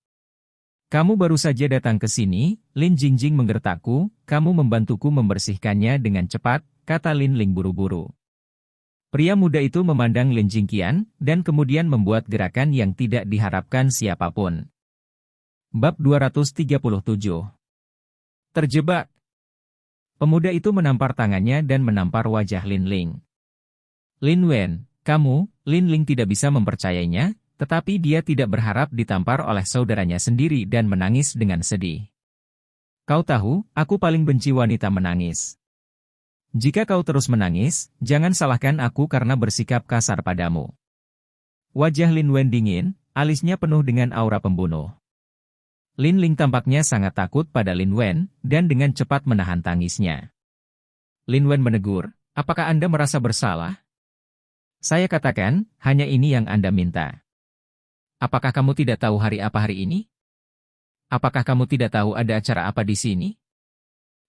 "Kamu baru saja datang ke sini," Lin Jingjing menggertakku, "kamu membantuku membersihkannya dengan cepat," kata Lin Ling buru-buru. Pria muda itu memandang Lin Jingqian, dan kemudian membuat gerakan yang tidak diharapkan siapapun. Bab 237. Terjebak. Pemuda itu menampar tangannya dan menampar wajah Lin Ling. "Lin Wen, kamu," Lin Ling tidak bisa mempercayainya, tetapi dia tidak berharap ditampar oleh saudaranya sendiri dan menangis dengan sedih. "Kau tahu, aku paling benci wanita menangis. Jika kau terus menangis, jangan salahkan aku karena bersikap kasar padamu." Wajah Lin Wen dingin, alisnya penuh dengan aura pembunuh. Lin Ling tampaknya sangat takut pada Lin Wen, dan dengan cepat menahan tangisnya. Lin Wen menegur, "Apakah Anda merasa bersalah? Saya katakan, hanya ini yang Anda minta. Apakah kamu tidak tahu hari apa hari ini? Apakah kamu tidak tahu ada acara apa di sini?"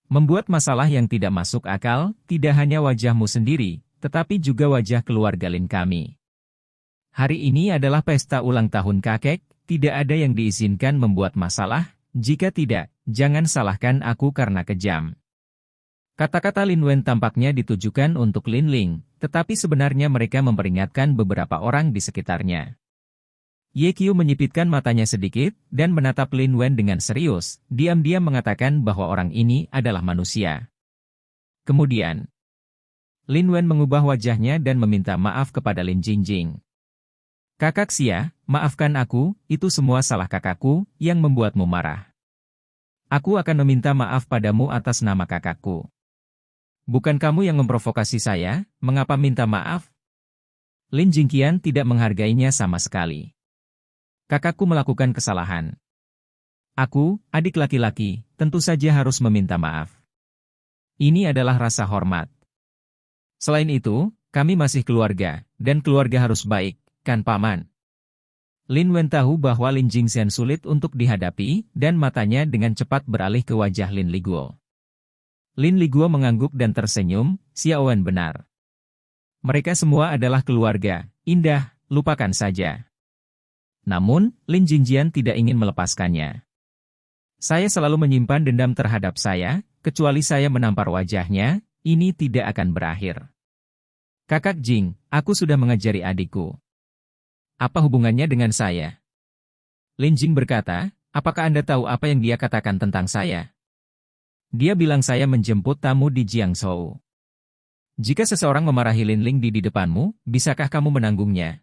Membuat masalah yang tidak masuk akal, tidak hanya wajahmu sendiri, tetapi juga wajah keluarga Lin kami. Hari ini adalah pesta ulang tahun kakek, tidak ada yang diizinkan membuat masalah, jika tidak, jangan salahkan aku karena kejam. Kata-kata Lin Wen tampaknya ditujukan untuk Lin Ling, tetapi sebenarnya mereka memperingatkan beberapa orang di sekitarnya. Ye Qiu menyipitkan matanya sedikit, dan menatap Lin Wen dengan serius, diam-diam mengatakan bahwa orang ini adalah manusia. Kemudian, Lin Wen mengubah wajahnya dan meminta maaf kepada Lin Jingjing. "Kakak Xia, maafkan aku, itu semua salah kakakku, yang membuatmu marah. Aku akan meminta maaf padamu atas nama kakakku." "Bukan kamu yang memprovokasi saya, mengapa minta maaf?" Lin Jingqian tidak menghargainya sama sekali. "Kakakku melakukan kesalahan. Aku, adik laki-laki, tentu saja harus meminta maaf. Ini adalah rasa hormat. Selain itu, kami masih keluarga, dan keluarga harus baik, kan Paman?" Lin Wen tahu bahwa Lin Jingxian sulit untuk dihadapi, dan matanya dengan cepat beralih ke wajah Lin Liguo. Lin Liguo mengangguk dan tersenyum, Xiao Wen benar. Mereka semua adalah keluarga, indah, lupakan saja. Namun, Lin Jingjian tidak ingin melepaskannya. Saya selalu menyimpan dendam terhadap saya, kecuali saya menampar wajahnya, ini tidak akan berakhir. Kakak Jing, aku sudah mengajari adikku. Apa hubungannya dengan saya? Lin Jing berkata, apakah Anda tahu apa yang dia katakan tentang saya? Dia bilang saya menjemput tamu di Jiangzhou. Jika seseorang memarahi Lin Ling di depanmu, bisakah kamu menanggungnya?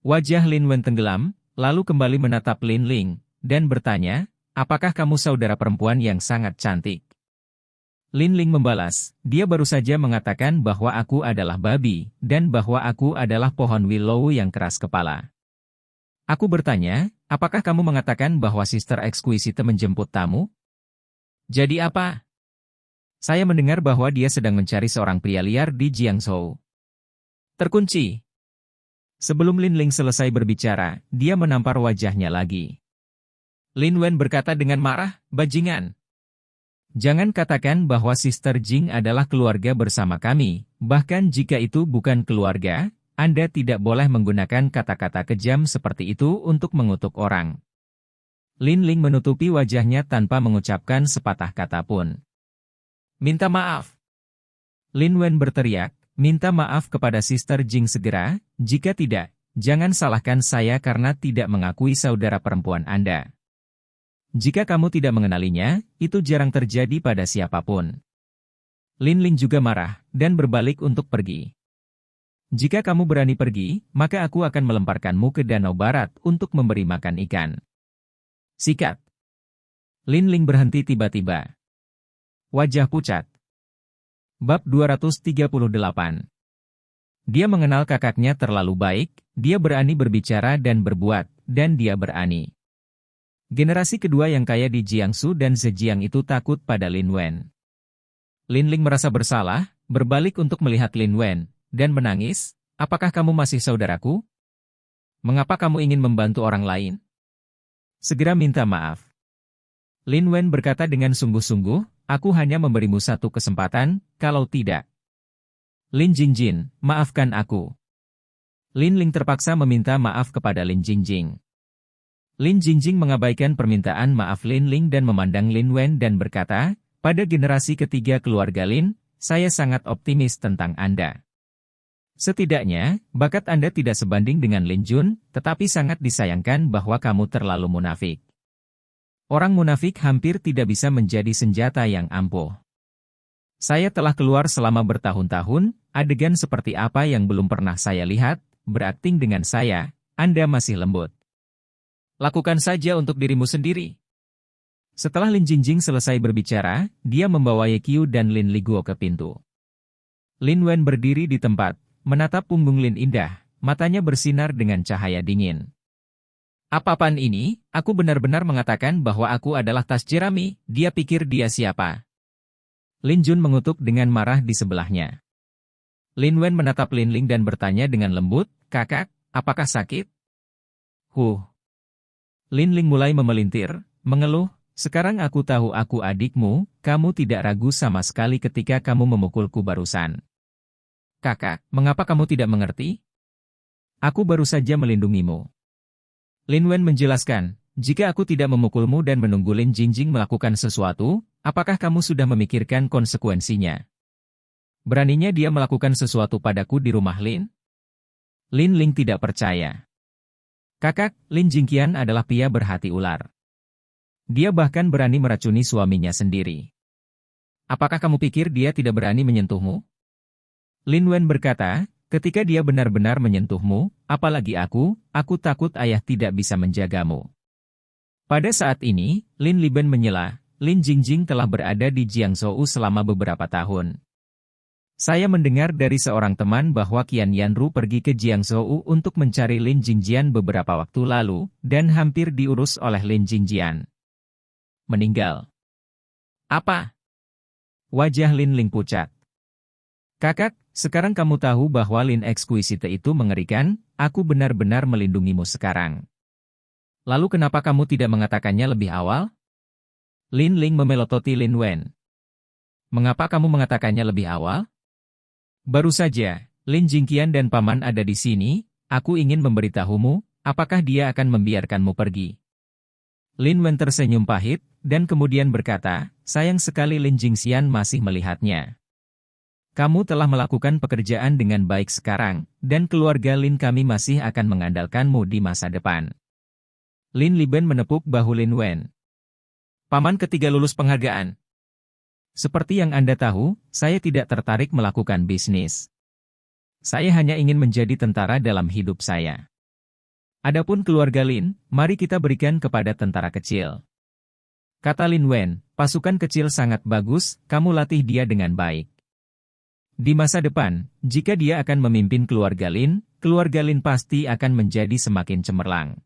Wajah Lin Wen tenggelam, lalu kembali menatap Lin Ling, dan bertanya, apakah kamu saudara perempuan yang sangat cantik? Lin Ling membalas, dia baru saja mengatakan bahwa aku adalah babi, dan bahwa aku adalah pohon willow yang keras kepala. Aku bertanya, apakah kamu mengatakan bahwa Sister Exquisite menjemput tamu? Jadi apa? Saya mendengar bahwa dia sedang mencari seorang pria liar di Jiangzhou. Terkunci. Sebelum Lin Ling selesai berbicara, dia menampar wajahnya lagi. Lin Wen berkata dengan marah, bajingan. Jangan katakan bahwa Sister Jing adalah keluarga bersama kami, bahkan jika itu bukan keluarga, Anda tidak boleh menggunakan kata-kata kejam seperti itu untuk mengutuk orang. Lin Ling menutupi wajahnya tanpa mengucapkan sepatah kata pun. Minta maaf. Lin Wen berteriak, minta maaf kepada Sister Jing segera, jika tidak, jangan salahkan saya karena tidak mengakui saudara perempuan Anda. Jika kamu tidak mengenalinya, itu jarang terjadi pada siapapun. Lin Ling juga marah, dan berbalik untuk pergi. Jika kamu berani pergi, maka aku akan melemparkanmu ke danau barat untuk memberi makan ikan. Sikat. Lin Ling berhenti tiba-tiba. Wajah pucat. Bab 238. Dia mengenal kakaknya terlalu baik, dia berani berbicara dan berbuat, dan dia berani. Generasi kedua yang kaya di Jiangsu dan Zhejiang itu takut pada Lin Wen. Lin Ling merasa bersalah, berbalik untuk melihat Lin Wen, dan menangis, apakah kamu masih saudaraku? Mengapa kamu ingin membantu orang lain? Segera minta maaf. Lin Wen berkata dengan sungguh-sungguh, aku hanya memberimu satu kesempatan, kalau tidak. Lin Jingjin, maafkan aku. Lin Ling terpaksa meminta maaf kepada Lin Jingjing. Lin Jingjing mengabaikan permintaan maaf Lin Ling dan memandang Lin Wen dan berkata, pada generasi ketiga keluarga Lin, saya sangat optimis tentang Anda. Setidaknya, bakat Anda tidak sebanding dengan Lin Jun, tetapi sangat disayangkan bahwa kamu terlalu munafik. Orang munafik hampir tidak bisa menjadi senjata yang ampuh. Saya telah keluar selama bertahun-tahun, adegan seperti apa yang belum pernah saya lihat, berakting dengan saya, Anda masih lembut. Lakukan saja untuk dirimu sendiri. Setelah Lin Jingjing selesai berbicara, dia membawa Ye Qiu dan Lin Liguo ke pintu. Lin Wen berdiri di tempat, menatap punggung Lin Indah, matanya bersinar dengan cahaya dingin. Apapun ini, aku benar-benar mengatakan bahwa aku adalah Tas Jerami, dia pikir dia siapa? Lin Jun mengutuk dengan marah di sebelahnya. Lin Wen menatap Lin Ling dan bertanya dengan lembut, kakak, apakah sakit? Lin Ling mulai memelintir, mengeluh, sekarang aku tahu aku adikmu, kamu tidak ragu sama sekali ketika kamu memukulku barusan. Kakak, mengapa kamu tidak mengerti? Aku baru saja melindungimu. Lin Wen menjelaskan, jika aku tidak memukulmu dan menunggu Lin Jingjing melakukan sesuatu, apakah kamu sudah memikirkan konsekuensinya? Beraninya dia melakukan sesuatu padaku di rumah Lin? Lin Ling tidak percaya. Kakak, Lin Jingqian adalah pria berhati ular. Dia bahkan berani meracuni suaminya sendiri. Apakah kamu pikir dia tidak berani menyentuhmu? Lin Wen berkata, ketika dia benar-benar menyentuhmu, apalagi aku takut ayah tidak bisa menjagamu. Pada saat ini, Lin Liben menyela, Lin Jingjing telah berada di Jiangzhou selama beberapa tahun. Saya mendengar dari seorang teman bahwa Qian Yanru pergi ke Jiangzhou untuk mencari Lin Jingjian beberapa waktu lalu, dan hampir diurus oleh Lin Jingjian. Meninggal. Apa? Wajah Lin Ling pucat. Kakak, sekarang kamu tahu bahwa Lin Exquisite itu mengerikan, aku benar-benar melindungimu sekarang. Lalu kenapa kamu tidak mengatakannya lebih awal? Lin Ling memelototi Lin Wen. Mengapa kamu mengatakannya lebih awal? Baru saja, Lin Jingqian dan Paman ada di sini, aku ingin memberitahumu, apakah dia akan membiarkanmu pergi? Lin Wen tersenyum pahit, dan kemudian berkata, sayang sekali Lin Jingxian masih melihatnya. Kamu telah melakukan pekerjaan dengan baik sekarang, dan keluarga Lin kami masih akan mengandalkanmu di masa depan. Lin Liben menepuk bahu Lin Wen. Paman ketiga lulus penghargaan. Seperti yang Anda tahu, saya tidak tertarik melakukan bisnis. Saya hanya ingin menjadi tentara dalam hidup saya. Adapun keluarga Lin, mari kita berikan kepada tentara kecil. Kata Lin Wen, pasukan kecil sangat bagus, kamu latih dia dengan baik. Di masa depan, jika dia akan memimpin keluarga Lin pasti akan menjadi semakin cemerlang.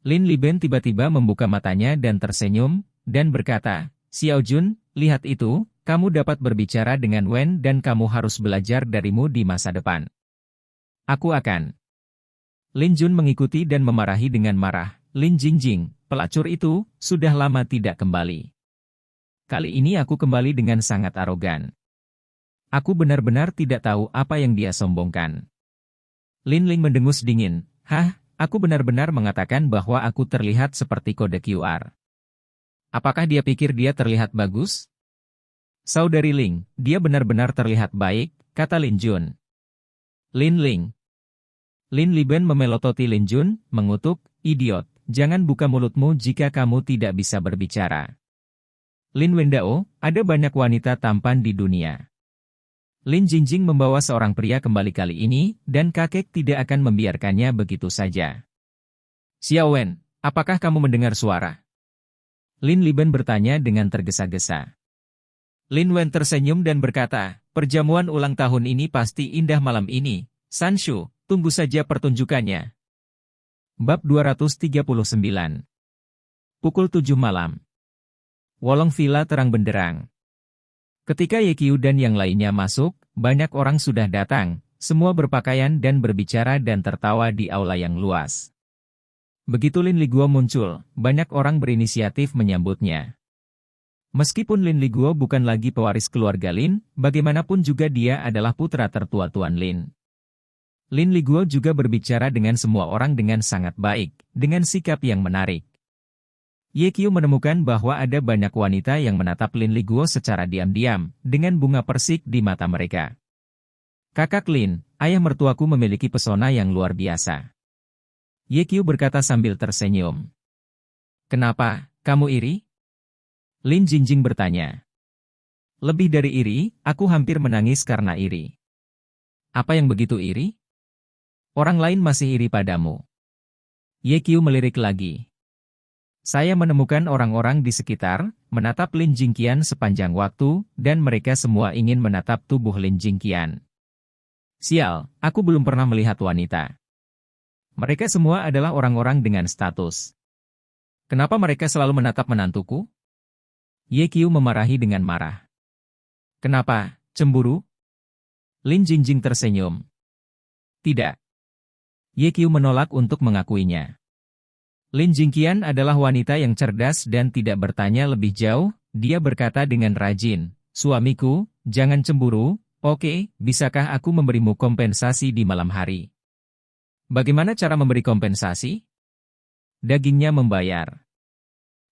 Lin Liben tiba-tiba membuka matanya dan tersenyum, dan berkata, Xiao Jun, lihat itu, kamu dapat berbicara dengan Wen dan kamu harus belajar darimu di masa depan. Aku akan. Lin Jun mengikuti dan memarahi dengan marah, Lin Jingjing, pelacur itu, sudah lama tidak kembali. Kali ini aku kembali dengan sangat arogan. Aku benar-benar tidak tahu apa yang dia sombongkan. Lin Ling mendengus dingin. Hah, aku benar-benar mengatakan bahwa aku terlihat seperti kode QR. Apakah dia pikir dia terlihat bagus? Saudari Ling, dia benar-benar terlihat baik, kata Lin Jun. Lin Ling. Lin Liben memelototi Lin Jun, mengutuk, idiot, jangan buka mulutmu jika kamu tidak bisa berbicara. Lin Wendao, ada banyak wanita tampan di dunia. Lin Jingjing membawa seorang pria kembali kali ini, dan kakek tidak akan membiarkannya begitu saja. Xiao Wen, apakah kamu mendengar suara? Lin Liben bertanya dengan tergesa-gesa. Lin Wen tersenyum dan berkata, perjamuan ulang tahun ini pasti indah malam ini. Sanshu, tunggu saja pertunjukannya. Bab 239. Pukul 7 malam. Wolong Villa terang benderang. Ketika Ye Qiu dan yang lainnya masuk, banyak orang sudah datang, semua berpakaian dan berbicara dan tertawa di aula yang luas. Begitu Lin Liguo muncul, banyak orang berinisiatif menyambutnya. Meskipun Lin Liguo bukan lagi pewaris keluarga Lin, bagaimanapun juga dia adalah putra tertua Tuan Lin. Lin Liguo juga berbicara dengan semua orang dengan sangat baik, dengan sikap yang menarik. Ye Qiu menemukan bahwa ada banyak wanita yang menatap Lin Liguo secara diam-diam, dengan bunga persik di mata mereka. Kakak Lin, ayah mertuaku memiliki pesona yang luar biasa. Ye Qiu berkata sambil tersenyum. Kenapa, kamu iri? Lin Jingjing bertanya. Lebih dari iri, aku hampir menangis karena iri. Apa yang begitu iri? Orang lain masih iri padamu. Ye Qiu melirik lagi. Saya menemukan orang-orang di sekitar, menatap Lin Jingqian sepanjang waktu, dan mereka semua ingin menatap tubuh Lin Jingqian. Sial, aku belum pernah melihat wanita. Mereka semua adalah orang-orang dengan status. Kenapa mereka selalu menatap menantuku? Ye Qiu memarahi dengan marah. Kenapa, cemburu? Lin Jingjing tersenyum. Tidak. Ye Qiu menolak untuk mengakuinya. Lin Jingqian adalah wanita yang cerdas dan tidak bertanya lebih jauh, dia berkata dengan rajin, suamiku, jangan cemburu, oke, bisakah aku memberimu kompensasi di malam hari? Bagaimana cara memberi kompensasi? Dagingnya membayar.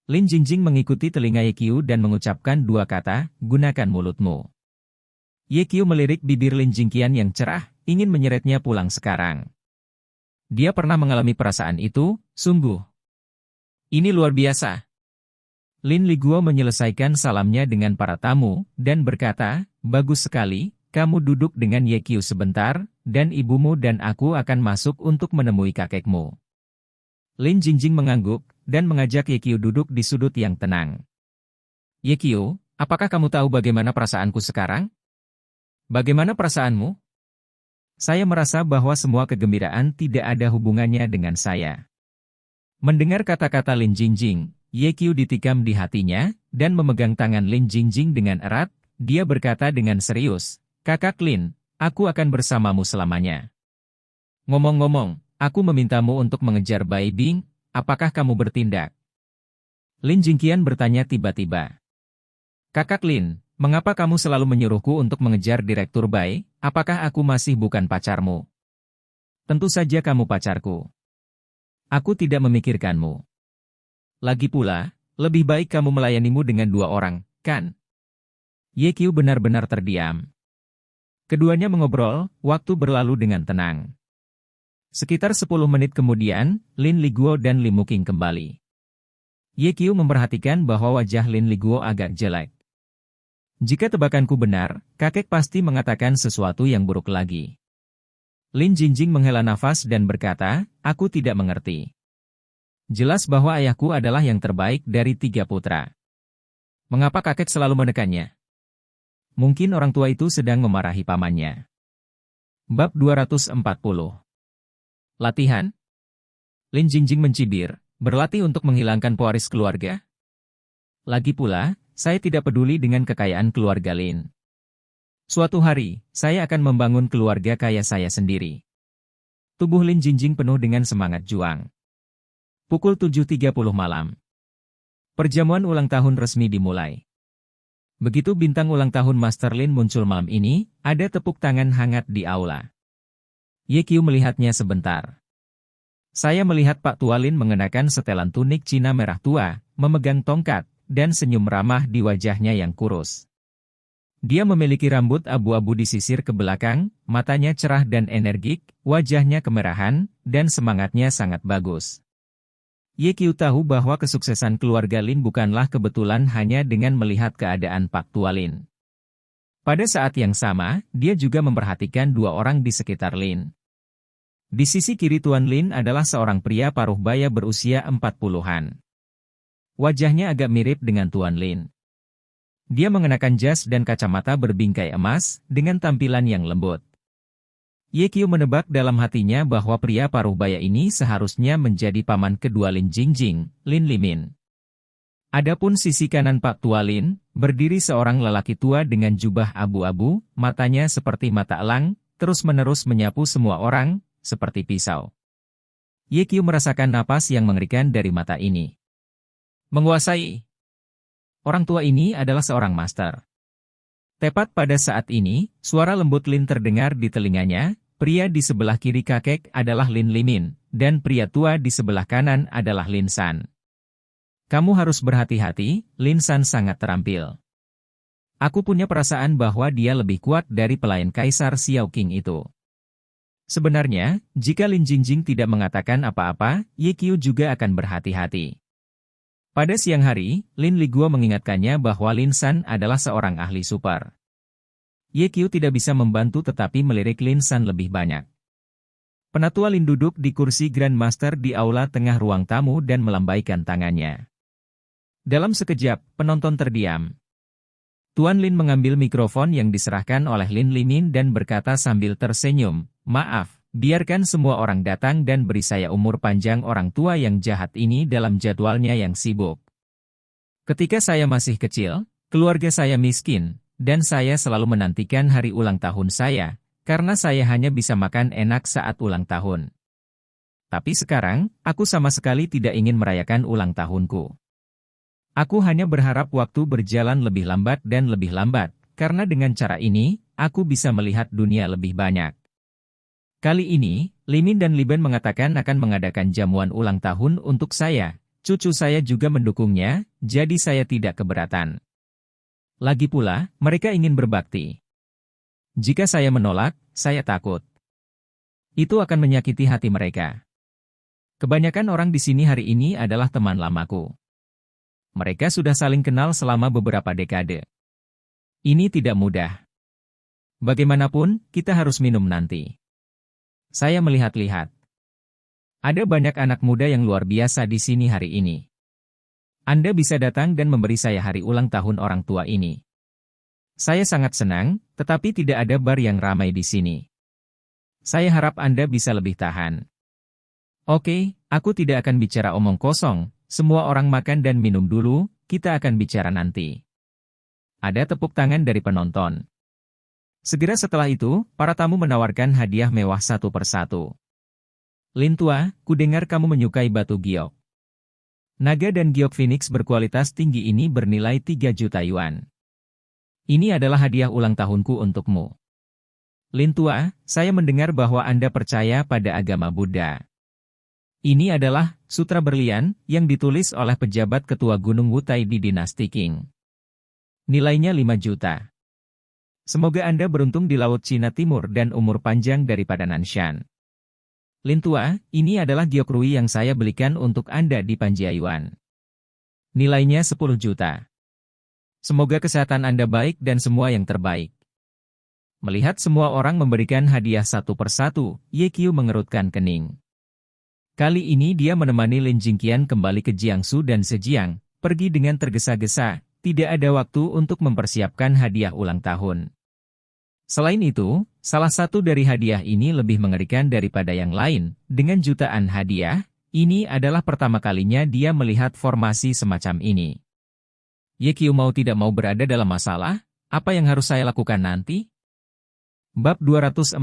Lin Jingjing mengikuti telinga Ye Qiu dan mengucapkan dua kata, gunakan mulutmu. Ye Qiu melirik bibir Lin Jingqian yang cerah, ingin menyeretnya pulang sekarang. Dia pernah mengalami perasaan itu, sungguh. Ini luar biasa. Lin Liguo menyelesaikan salamnya dengan para tamu, dan berkata, bagus sekali, kamu duduk dengan Ye Qiu sebentar, dan ibumu dan aku akan masuk untuk menemui kakekmu. Lin Jingjing mengangguk, dan mengajak Ye Qiu duduk di sudut yang tenang. Ye Qiu, apakah kamu tahu bagaimana perasaanku sekarang? Bagaimana perasaanmu? Saya merasa bahwa semua kegembiraan tidak ada hubungannya dengan saya. Mendengar kata-kata Lin Jingjing, Ye Qiu ditikam di hatinya, dan memegang tangan Lin Jingjing dengan erat, dia berkata dengan serius, Kakak Lin, aku akan bersamamu selamanya. Ngomong-ngomong, aku memintamu untuk mengejar Bai Bing, apakah kamu bertindak? Lin Jingqian bertanya tiba-tiba. Kakak Lin, mengapa kamu selalu menyuruhku untuk mengejar Direktur Bai? Apakah aku masih bukan pacarmu? Tentu saja kamu pacarku. Aku tidak memikirkanmu. Lagi pula, lebih baik kamu melayanimu dengan 2 orang, kan? Ye Qiu benar-benar terdiam. Keduanya mengobrol, waktu berlalu dengan tenang. Sekitar 10 menit kemudian, Lin Liguo dan Li Muqing kembali. Ye Qiu memperhatikan bahwa wajah Lin Liguo agak jelek. Jika tebakanku benar, kakek pasti mengatakan sesuatu yang buruk lagi. Lin Jingjing menghela nafas dan berkata, aku tidak mengerti. Jelas bahwa ayahku adalah yang terbaik dari 3 putra. Mengapa kakek selalu menekannya? Mungkin orang tua itu sedang memarahi pamannya. Bab 240. Latihan? Lin Jingjing mencibir, berlatih untuk menghilangkan pewaris keluarga? Lagi pula, saya tidak peduli dengan kekayaan keluarga Lin. Suatu hari, saya akan membangun keluarga kaya saya sendiri. Tubuh Lin Jingjing penuh dengan semangat juang. Pukul 7.30 malam. Perjamuan ulang tahun resmi dimulai. Begitu bintang ulang tahun Master Lin muncul malam ini, ada tepuk tangan hangat di aula. Ye Qiu melihatnya sebentar. Saya melihat Pak Tua Lin mengenakan setelan tunik Cina merah tua, memegang tongkat, dan senyum ramah di wajahnya yang kurus. Dia memiliki rambut abu-abu disisir ke belakang, matanya cerah dan energik, wajahnya kemerahan, dan semangatnya sangat bagus. Ye Qiu tahu bahwa kesuksesan keluarga Lin bukanlah kebetulan hanya dengan melihat keadaan Pak Tua Lin. Pada saat yang sama, dia juga memperhatikan 2 orang di sekitar Lin. Di sisi kiri Tuan Lin adalah seorang pria paruh baya berusia 40-an. Wajahnya agak mirip dengan Tuan Lin. Dia mengenakan jas dan kacamata berbingkai emas, dengan tampilan yang lembut. Ye Qiu menebak dalam hatinya bahwa pria paruh baya ini seharusnya menjadi paman kedua Lin Jingjing, Lin Limin. Adapun sisi kanan Pak Tua Lin, berdiri seorang lelaki tua dengan jubah abu-abu, matanya seperti mata elang, terus-menerus menyapu semua orang, seperti pisau. Ye Qiu merasakan napas yang mengerikan dari mata ini. Menguasai. Orang tua ini adalah seorang master. Tepat pada saat ini, suara lembut Lin terdengar di telinganya, pria di sebelah kiri kakek adalah Lin Limin, dan pria tua di sebelah kanan adalah Lin San. Kamu harus berhati-hati, Lin San sangat terampil. Aku punya perasaan bahwa dia lebih kuat dari pelayan Kaisar Xiao Qing itu. Sebenarnya, jika Lin Jingjing tidak mengatakan apa-apa, Ye Qiu juga akan berhati-hati. Pada siang hari, Lin Liguo mengingatkannya bahwa Lin San adalah seorang ahli super. Ye Qiu tidak bisa membantu tetapi melirik Lin San lebih banyak. Penatua Lin duduk di kursi Grand Master di aula tengah ruang tamu dan melambaikan tangannya. Dalam sekejap, penonton terdiam. Tuan Lin mengambil mikrofon yang diserahkan oleh Lin Limin dan berkata sambil tersenyum, maaf. Biarkan semua orang datang dan beri saya umur panjang orang tua yang jahat ini dalam jadwalnya yang sibuk. Ketika saya masih kecil, keluarga saya miskin, dan saya selalu menantikan hari ulang tahun saya, karena saya hanya bisa makan enak saat ulang tahun. Tapi sekarang, aku sama sekali tidak ingin merayakan ulang tahunku. Aku hanya berharap waktu berjalan lebih lambat dan lebih lambat, karena dengan cara ini, aku bisa melihat dunia lebih banyak. Kali ini, Limin dan Liben mengatakan akan mengadakan jamuan ulang tahun untuk saya. Cucu saya juga mendukungnya, jadi saya tidak keberatan. Lagi pula, mereka ingin berbakti. Jika saya menolak, saya takut. Itu akan menyakiti hati mereka. Kebanyakan orang di sini hari ini adalah teman lamaku. Mereka sudah saling kenal selama beberapa dekade. Ini tidak mudah. Bagaimanapun, kita harus minum nanti. Saya melihat-lihat. Ada banyak anak muda yang luar biasa di sini hari ini. Anda bisa datang dan memberi saya hari ulang tahun orang tua ini. Saya sangat senang, tetapi tidak ada bar yang ramai di sini. Saya harap Anda bisa lebih tahan. Oke, aku tidak akan bicara omong kosong, semua orang makan dan minum dulu, kita akan bicara nanti. Ada tepuk tangan dari penonton. Segera setelah itu, para tamu menawarkan hadiah mewah satu persatu. Lin tua, kudengar kamu menyukai batu giok. Naga dan giok Phoenix berkualitas tinggi ini bernilai 3 juta yuan. Ini adalah hadiah ulang tahunku untukmu. Lin tua, saya mendengar bahwa Anda percaya pada agama Buddha. Ini adalah Sutra Berlian yang ditulis oleh pejabat ketua Gunung Wutai di dinasti Qing. Nilainya 5 juta. Semoga Anda beruntung di Laut Cina Timur dan umur panjang daripada Nanshan. Lin tua, ini adalah giok rui yang saya belikan untuk Anda di Panjiayuan. Nilainya 10 juta. Semoga kesehatan Anda baik dan semua yang terbaik. Melihat semua orang memberikan hadiah satu persatu, Ye Qiu mengerutkan kening. Kali ini dia menemani Lin Jingqian kembali ke Jiangsu dan Zhejiang, pergi dengan tergesa-gesa, tidak ada waktu untuk mempersiapkan hadiah ulang tahun. Selain itu, salah satu dari hadiah ini lebih mengerikan daripada yang lain. Dengan jutaan hadiah, ini adalah pertama kalinya dia melihat formasi semacam ini. Ye Qiu mau tidak mau berada dalam masalah, apa yang harus saya lakukan nanti? Bab 241.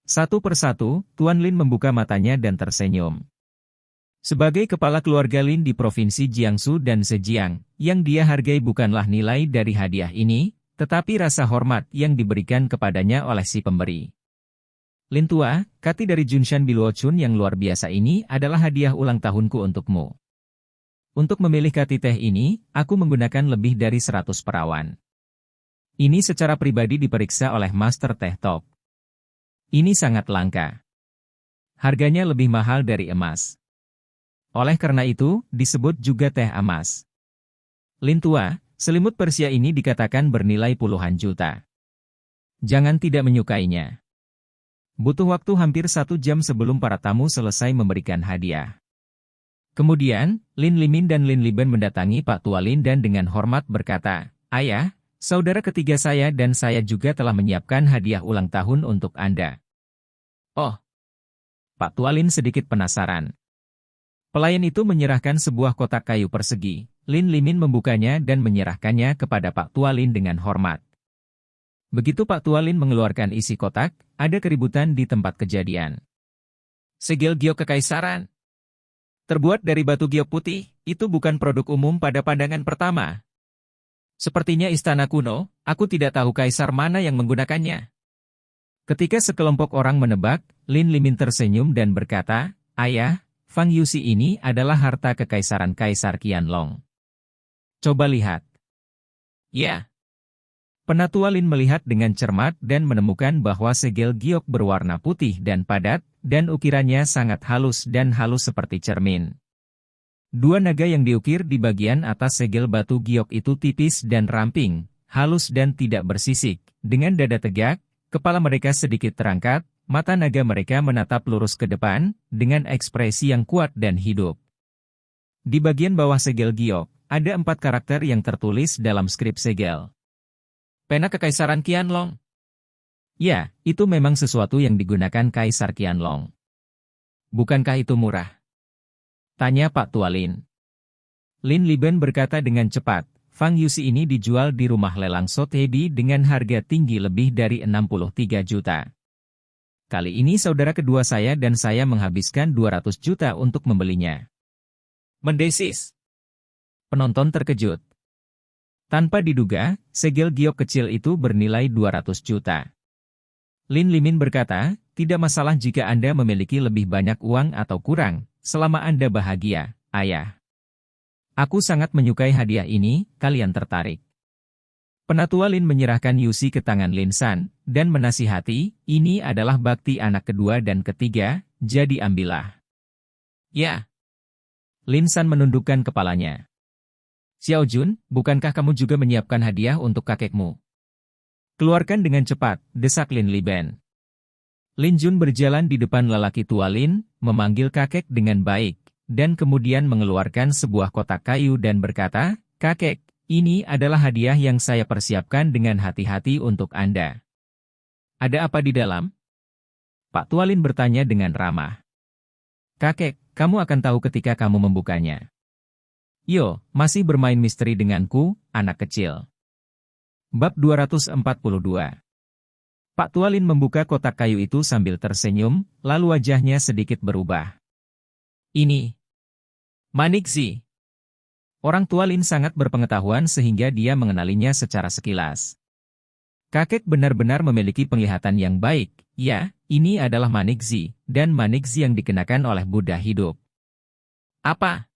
Satu persatu, Tuan Lin membuka matanya dan tersenyum. Sebagai kepala keluarga Lin di Provinsi Jiangsu dan Zhejiang, yang dia hargai bukanlah nilai dari hadiah ini, tetapi rasa hormat yang diberikan kepadanya oleh si pemberi. Lin tua, kati dari Junshan Biluochun yang luar biasa ini adalah hadiah ulang tahunku untukmu. Untuk memilih kati teh ini, aku menggunakan lebih dari 100 perawan. Ini secara pribadi diperiksa oleh Master Teh Top. Ini sangat langka. Harganya lebih mahal dari emas. Oleh karena itu, disebut juga teh emas. Lin tua, selimut Persia ini dikatakan bernilai puluhan juta. Jangan tidak menyukainya. Butuh waktu hampir 1 jam sebelum para tamu selesai memberikan hadiah. Kemudian, Lin Limin dan Lin Liben mendatangi Pak Tua Lin dan dengan hormat berkata, "Ayah, saudara ketiga saya dan saya juga telah menyiapkan hadiah ulang tahun untuk Anda." Oh. Pak Tua Lin sedikit penasaran. Pelayan itu menyerahkan sebuah kotak kayu persegi. Lin Limin membukanya dan menyerahkannya kepada Pak Tua Lin dengan hormat. Begitu Pak Tua Lin mengeluarkan isi kotak, ada keributan di tempat kejadian. Segel giok kekaisaran. Terbuat dari batu giok putih, itu bukan produk umum pada pandangan pertama. Sepertinya istana kuno, aku tidak tahu kaisar mana yang menggunakannya. Ketika sekelompok orang menebak, Lin Limin tersenyum dan berkata, "Ayah, Fang Yuxi ini adalah harta kekaisaran Kaisar Qianlong. Coba lihat." Ya. Penatua Lin melihat dengan cermat dan menemukan bahwa segel giok berwarna putih dan padat, dan ukirannya sangat halus seperti cermin. 2 naga yang diukir di bagian atas segel batu giok itu tipis dan ramping, halus dan tidak bersisik. Dengan dada tegak, kepala mereka sedikit terangkat, mata naga mereka menatap lurus ke depan, dengan ekspresi yang kuat dan hidup. Di bagian bawah segel giok, ada 4 karakter yang tertulis dalam skrip segel. Pena Kekaisaran Qianlong. Ya, itu memang sesuatu yang digunakan Kaisar Qianlong. Bukankah itu murah? Tanya Pak Tua Lin. Lin Liben berkata dengan cepat, Fang Yuxi ini dijual di rumah lelang Sotheby dengan harga tinggi lebih dari 63 juta. Kali ini saudara kedua saya dan saya menghabiskan 200 juta untuk membelinya. Mendesis. Penonton terkejut. Tanpa diduga, segel giok kecil itu bernilai 200 juta. Lin Limin berkata, tidak masalah jika Anda memiliki lebih banyak uang atau kurang, selama Anda bahagia, ayah. Aku sangat menyukai hadiah ini, kalian tertarik. Penatua Lin menyerahkan Yuxi ke tangan Lin San, dan menasihati, ini adalah bakti anak kedua dan ketiga, jadi ambillah. Ya. Lin San menundukkan kepalanya. Xiao Jun, bukankah kamu juga menyiapkan hadiah untuk kakekmu? Keluarkan dengan cepat, desak Lin Liben. Lin Jun berjalan di depan lelaki tua Lin, memanggil kakek dengan baik, dan kemudian mengeluarkan sebuah kotak kayu dan berkata, "Kakek, ini adalah hadiah yang saya persiapkan dengan hati-hati untuk Anda." "Ada apa di dalam?" Pak Tua Lin bertanya dengan ramah. "Kakek, kamu akan tahu ketika kamu membukanya." "Yo, masih bermain misteri denganku, anak kecil." Bab 242. Pak Tualin membuka kotak kayu itu sambil tersenyum, lalu wajahnya sedikit berubah. Ini Manikzi. Orang Tualin sangat berpengetahuan sehingga dia mengenalinya secara sekilas. Kakek benar-benar memiliki penglihatan yang baik. Ya, ini adalah Manikzi, dan Manikzi yang dikenakan oleh Buddha hidup. Apa?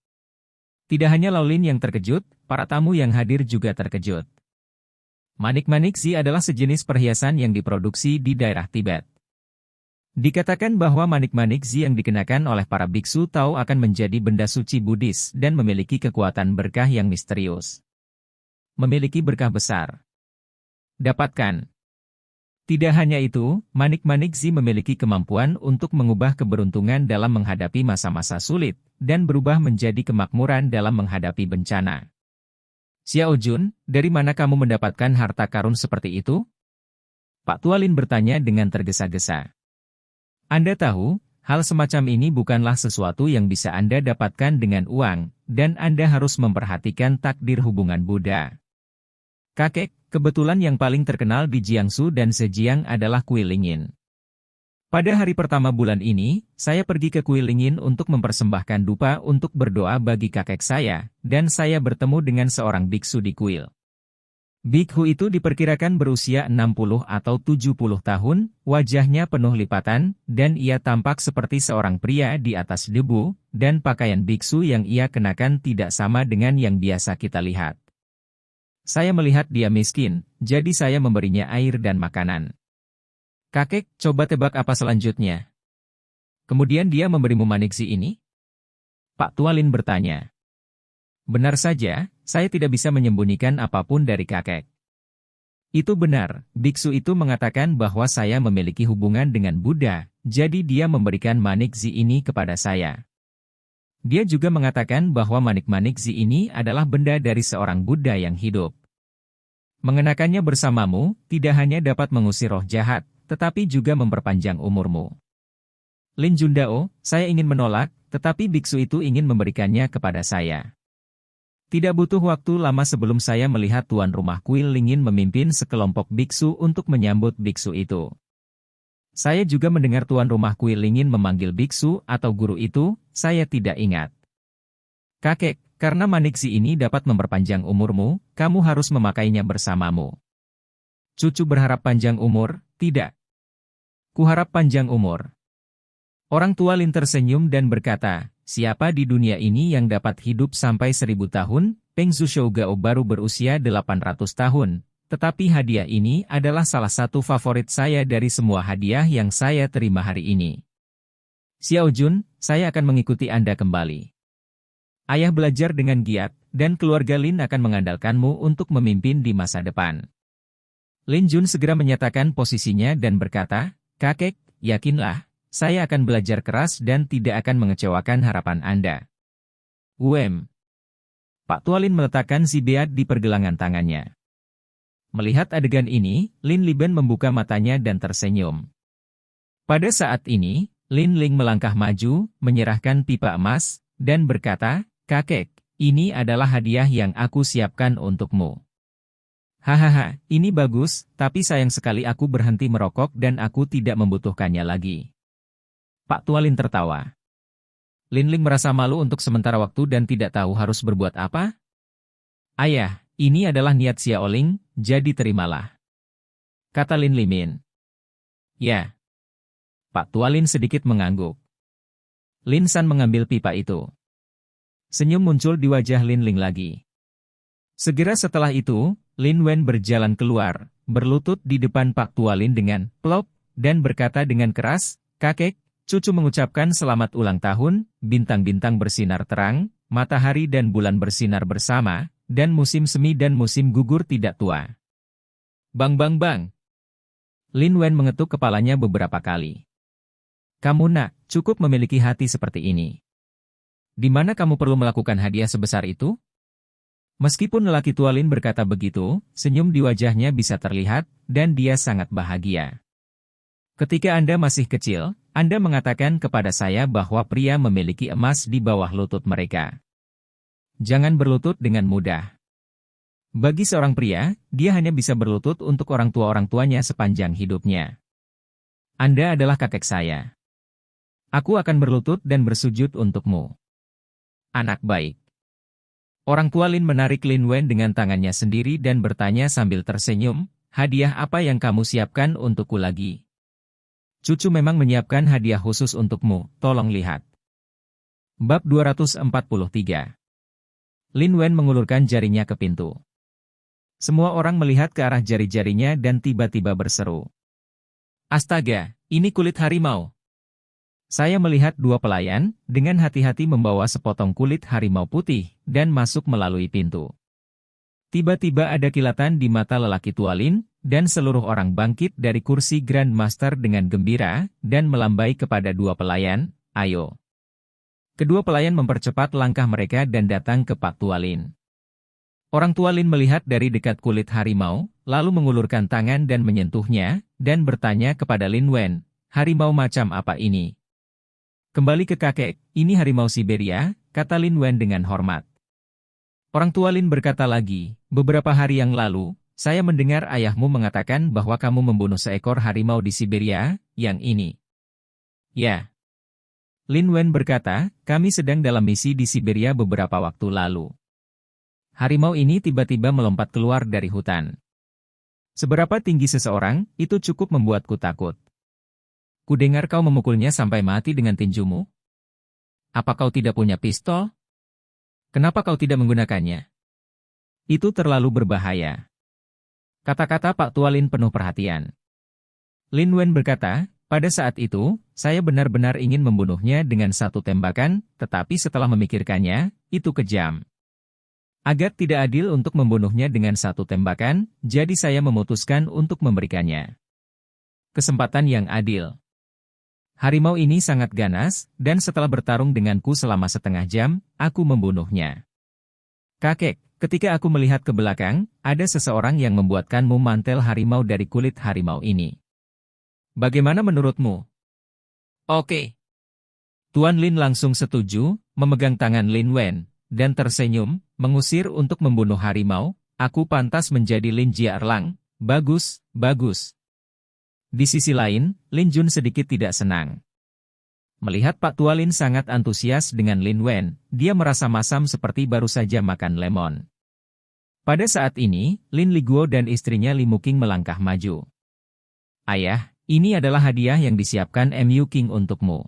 Tidak hanya Laolin yang terkejut, para tamu yang hadir juga terkejut. Manik-manikzi adalah sejenis perhiasan yang diproduksi di daerah Tibet. Dikatakan bahwa manik-manikzi yang dikenakan oleh para biksu Tao akan menjadi benda suci Buddhis dan memiliki kekuatan berkah yang misterius. Memiliki berkah besar. Dapatkan. Tidak hanya itu, manik-manikzi memiliki kemampuan untuk mengubah keberuntungan dalam menghadapi masa-masa sulit, dan berubah menjadi kemakmuran dalam menghadapi bencana. Xiao Jun, dari mana kamu mendapatkan harta karun seperti itu? Pak Tualin bertanya dengan tergesa-gesa. Anda tahu, hal semacam ini bukanlah sesuatu yang bisa Anda dapatkan dengan uang, dan Anda harus memperhatikan takdir hubungan Buddha. Kakek, kebetulan yang paling terkenal di Jiangsu dan Zhejiang adalah kuil Lingyin. Pada hari pertama bulan ini, saya pergi ke kuil Lingyin untuk mempersembahkan dupa untuk berdoa bagi kakek saya, dan saya bertemu dengan seorang biksu di kuil. Bikhu itu diperkirakan berusia 60 atau 70 tahun, wajahnya penuh lipatan, dan ia tampak seperti seorang pria di atas debu, dan pakaian biksu yang ia kenakan tidak sama dengan yang biasa kita lihat. Saya melihat dia miskin, jadi saya memberinya air dan makanan. Kakek, coba tebak apa selanjutnya. Kemudian dia memberimu manikzi ini? Pak Tualin bertanya. Benar saja, saya tidak bisa menyembunyikan apapun dari kakek. Itu benar, biksu itu mengatakan bahwa saya memiliki hubungan dengan Buddha, jadi dia memberikan manikzi ini kepada saya. Dia juga mengatakan bahwa manik-manikzi ini adalah benda dari seorang Buddha yang hidup. Mengenakannya bersamamu, tidak hanya dapat mengusir roh jahat, tetapi juga memperpanjang umurmu. Lin Jundao, saya ingin menolak, tetapi biksu itu ingin memberikannya kepada saya. Tidak butuh waktu lama sebelum saya melihat tuan rumah kuil Lingyin memimpin sekelompok biksu untuk menyambut biksu itu. Saya juga mendengar tuan rumah kuil Lingyin memanggil biksu atau guru itu, saya tidak ingat. Kakek, karena manikzi ini dapat memperpanjang umurmu, kamu harus memakainya bersamamu. Cucu berharap panjang umur, tidak. Kuharap panjang umur. Orang tua Lin tersenyum dan berkata, siapa di dunia ini yang dapat hidup sampai 1000 tahun? Peng Zhushou Gao baru berusia 800 tahun, tetapi hadiah ini adalah salah satu favorit saya dari semua hadiah yang saya terima hari ini. Xiao Jun, saya akan mengikuti Anda kembali. Ayah belajar dengan giat, dan keluarga Lin akan mengandalkanmu untuk memimpin di masa depan. Lin Jun segera menyatakan posisinya dan berkata, kakek, yakinlah, saya akan belajar keras dan tidak akan mengecewakan harapan Anda. Pak Tualin meletakkan si beat di pergelangan tangannya. Melihat adegan ini, Lin Liben membuka matanya dan tersenyum. Pada saat ini, Lin Ling melangkah maju, menyerahkan pipa emas, dan berkata, kakek, ini adalah hadiah yang aku siapkan untukmu. Hahaha, ini bagus, tapi sayang sekali aku berhenti merokok dan aku tidak membutuhkannya lagi. Pak Tualin tertawa. Lin Ling merasa malu untuk sementara waktu dan tidak tahu harus berbuat apa. Ayah, ini adalah niat Xiao Ling, jadi terimalah. Kata Lin Limin. Ya. Pak Tualin sedikit mengangguk. Lin San mengambil pipa itu. Senyum muncul di wajah Lin Ling lagi. Segera setelah itu, Lin Wen berjalan keluar, berlutut di depan Pak Tualin dengan plop, dan berkata dengan keras, kakek, cucu mengucapkan selamat ulang tahun, bintang-bintang bersinar terang, matahari dan bulan bersinar bersama, dan musim semi dan musim gugur tidak tua. Bang bang bang. Lin Wen mengetuk kepalanya beberapa kali. Kamu nak, cukup memiliki hati seperti ini. Di mana kamu perlu melakukan hadiah sebesar itu? Meskipun lelaki tua Lin berkata begitu, senyum di wajahnya bisa terlihat, dan dia sangat bahagia. Ketika Anda masih kecil, Anda mengatakan kepada saya bahwa pria memiliki emas di bawah lutut mereka. Jangan berlutut dengan mudah. Bagi seorang pria, dia hanya bisa berlutut untuk orang tuanya sepanjang hidupnya. Anda adalah kakek saya. Aku akan berlutut dan bersujud untukmu. Anak baik. Orang tua Lin menarik Lin Wen dengan tangannya sendiri dan bertanya sambil tersenyum, hadiah apa yang kamu siapkan untukku lagi? Cucu memang menyiapkan hadiah khusus untukmu, tolong lihat. Bab 243. Lin Wen mengulurkan jarinya ke pintu. Semua orang melihat ke arah jari-jarinya dan tiba-tiba berseru. Astaga, ini kulit harimau. Saya melihat dua pelayan, dengan hati-hati membawa sepotong kulit harimau putih, dan masuk melalui pintu. Tiba-tiba ada kilatan di mata lelaki tua Lin, dan seluruh orang bangkit dari kursi Grand Master dengan gembira, dan melambai kepada dua pelayan, ayo. Kedua pelayan mempercepat langkah mereka dan datang ke Pak Tua Lin. Orang tua Lin melihat dari dekat kulit harimau, lalu mengulurkan tangan dan menyentuhnya, dan bertanya kepada Lin Wen, harimau macam apa ini? Kembali ke kakek, ini harimau Siberia, kata Lin Wen dengan hormat. Orang tua Lin berkata lagi, beberapa hari yang lalu, saya mendengar ayahmu mengatakan bahwa kamu membunuh seekor harimau di Siberia, yang ini. Ya. Lin Wen berkata, kami sedang dalam misi di Siberia beberapa waktu lalu. Harimau ini tiba-tiba melompat keluar dari hutan. Seberapa tinggi seseorang, itu cukup membuatku takut. Kudengar kau memukulnya sampai mati dengan tinjumu. Apa kau tidak punya pistol? Kenapa kau tidak menggunakannya? Itu terlalu berbahaya. Kata-kata Pak Tua Lin penuh perhatian. Lin Wen berkata, pada saat itu, saya benar-benar ingin membunuhnya dengan satu tembakan, tetapi setelah memikirkannya, itu kejam. Agar tidak adil untuk membunuhnya dengan satu tembakan, jadi saya memutuskan untuk memberikannya kesempatan yang adil. Harimau ini sangat ganas, dan setelah bertarung denganku selama setengah jam, aku membunuhnya. Kakek, ketika aku melihat ke belakang, ada seseorang yang membuatkanmu mantel harimau dari kulit harimau ini. Bagaimana menurutmu? Oke. Tuan Lin langsung setuju, memegang tangan Lin Wen, dan tersenyum, mengusir untuk membunuh harimau, aku pantas menjadi Lin Jia Erlang, bagus, bagus. Di sisi lain, Lin Jun sedikit tidak senang. Melihat Pak Tua Lin sangat antusias dengan Lin Wen, dia merasa masam seperti baru saja makan lemon. Pada saat ini, Lin Liguo dan istrinya Li Muking melangkah maju. Ayah, ini adalah hadiah yang disiapkan Mu King untukmu.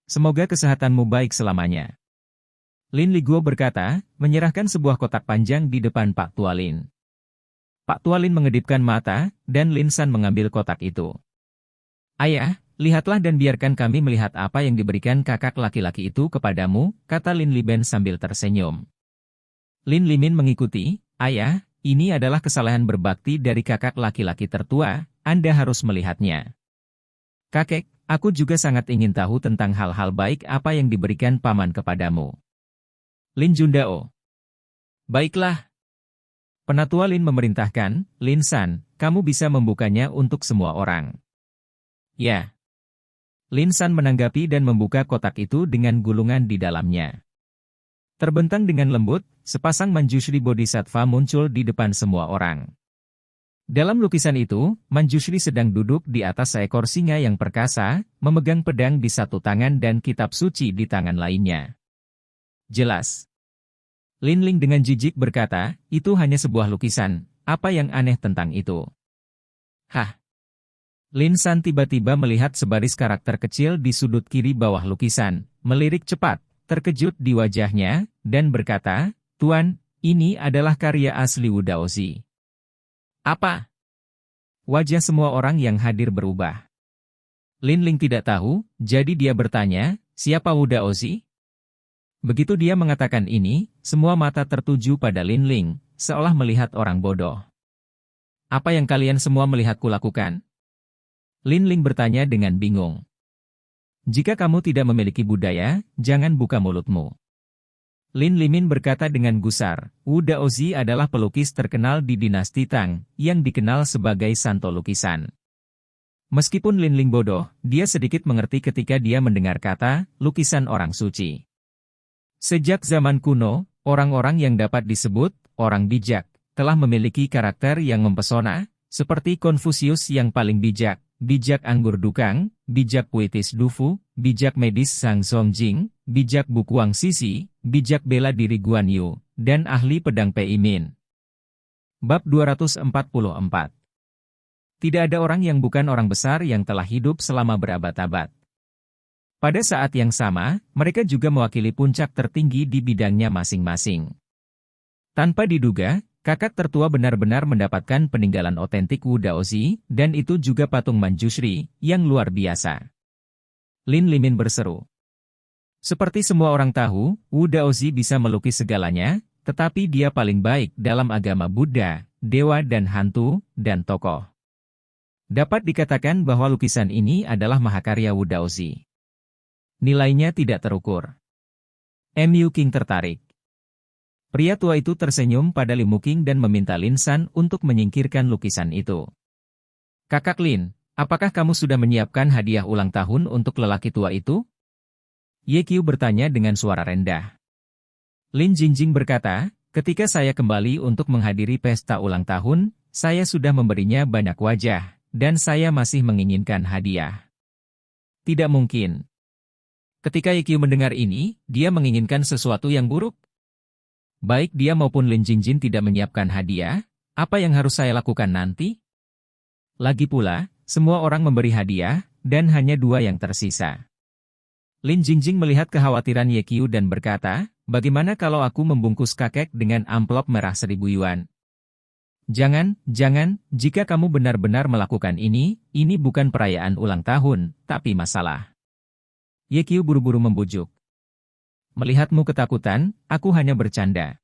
Semoga kesehatanmu baik selamanya. Lin Liguo berkata, menyerahkan sebuah kotak panjang di depan Pak Tua Lin. Pak Tua Lin mengedipkan mata, dan Lin San mengambil kotak itu. Ayah, lihatlah dan biarkan kami melihat apa yang diberikan kakak laki-laki itu kepadamu, kata Lin Liben sambil tersenyum. Lin Limin mengikuti, ayah, ini adalah kesalahan berbakti dari kakak laki-laki tertua, Anda harus melihatnya. Kakek, aku juga sangat ingin tahu tentang hal-hal baik apa yang diberikan paman kepadamu. Lin Jundao. Baiklah. Penatua Lin memerintahkan, Lin San, kamu bisa membukanya untuk semua orang. Ya. Lin San menanggapi dan membuka kotak itu dengan gulungan di dalamnya. Terbentang dengan lembut, sepasang Manjushri Bodhisattva muncul di depan semua orang. Dalam lukisan itu, Manjushri sedang duduk di atas seekor singa yang perkasa, memegang pedang di satu tangan dan kitab suci di tangan lainnya. Jelas. Lin Ling dengan jijik berkata, itu hanya sebuah lukisan, apa yang aneh tentang itu? Hah? Lin San tiba-tiba melihat sebaris karakter kecil di sudut kiri bawah lukisan, melirik cepat, terkejut di wajahnya, dan berkata, Tuan, ini adalah karya asli Wu Daozi. Apa? Wajah semua orang yang hadir berubah. Lin Ling tidak tahu, jadi dia bertanya, siapa Wu Daozi? Begitu dia mengatakan ini, semua mata tertuju pada Lin Ling, seolah melihat orang bodoh. Apa yang kalian semua melihatku lakukan? Lin Ling bertanya dengan bingung. Jika kamu tidak memiliki budaya, jangan buka mulutmu. Lin Limin berkata dengan gusar, Wu Daozi adalah pelukis terkenal di dinasti Tang, yang dikenal sebagai santo lukisan. Meskipun Lin Ling bodoh, dia sedikit mengerti ketika dia mendengar kata, lukisan orang suci. Sejak zaman kuno, orang-orang yang dapat disebut orang bijak, telah memiliki karakter yang mempesona, seperti Konfusius yang paling bijak, bijak anggur dukang, bijak puitis Dufu, bijak medis Sang Zongjing, bijak Bukuang Sisi, bijak bela diri Guan Yu, dan ahli pedang Pei Min. Bab 244. Tidak ada orang yang bukan orang besar yang telah hidup selama berabad-abad. Pada saat yang sama, mereka juga mewakili puncak tertinggi di bidangnya masing-masing. Tanpa diduga, kakak tertua benar-benar mendapatkan peninggalan otentik Wu Daozi, dan itu juga patung Manjushri, yang luar biasa. Lin Limin berseru. Seperti semua orang tahu, Wu Daozi bisa melukis segalanya, tetapi dia paling baik dalam agama Buddha, dewa dan hantu, dan tokoh. Dapat dikatakan bahwa lukisan ini adalah mahakarya Wu Daozi. Nilainya tidak terukur. Mu King tertarik. Pria tua itu tersenyum pada Limu King dan meminta Lin San untuk menyingkirkan lukisan itu. Kakak Lin, apakah kamu sudah menyiapkan hadiah ulang tahun untuk lelaki tua itu? Ye Qiu bertanya dengan suara rendah. Lin Jingjing berkata, ketika saya kembali untuk menghadiri pesta ulang tahun, saya sudah memberinya banyak wajah, dan saya masih menginginkan hadiah. Tidak mungkin. Ketika Ye Qiu mendengar ini, dia menginginkan sesuatu yang buruk. Baik dia maupun Lin Jingjing tidak menyiapkan hadiah, apa yang harus saya lakukan nanti? Lagi pula, semua orang memberi hadiah, dan hanya 2 yang tersisa. Lin Jingjing melihat kekhawatiran Ye Qiu dan berkata, bagaimana kalau aku membungkus kakek dengan amplop merah 1000 yuan? Jangan, jika kamu benar-benar melakukan ini bukan perayaan ulang tahun, tapi masalah. Ye Qiu buru-buru membujuk. Melihatmu ketakutan, aku hanya bercanda.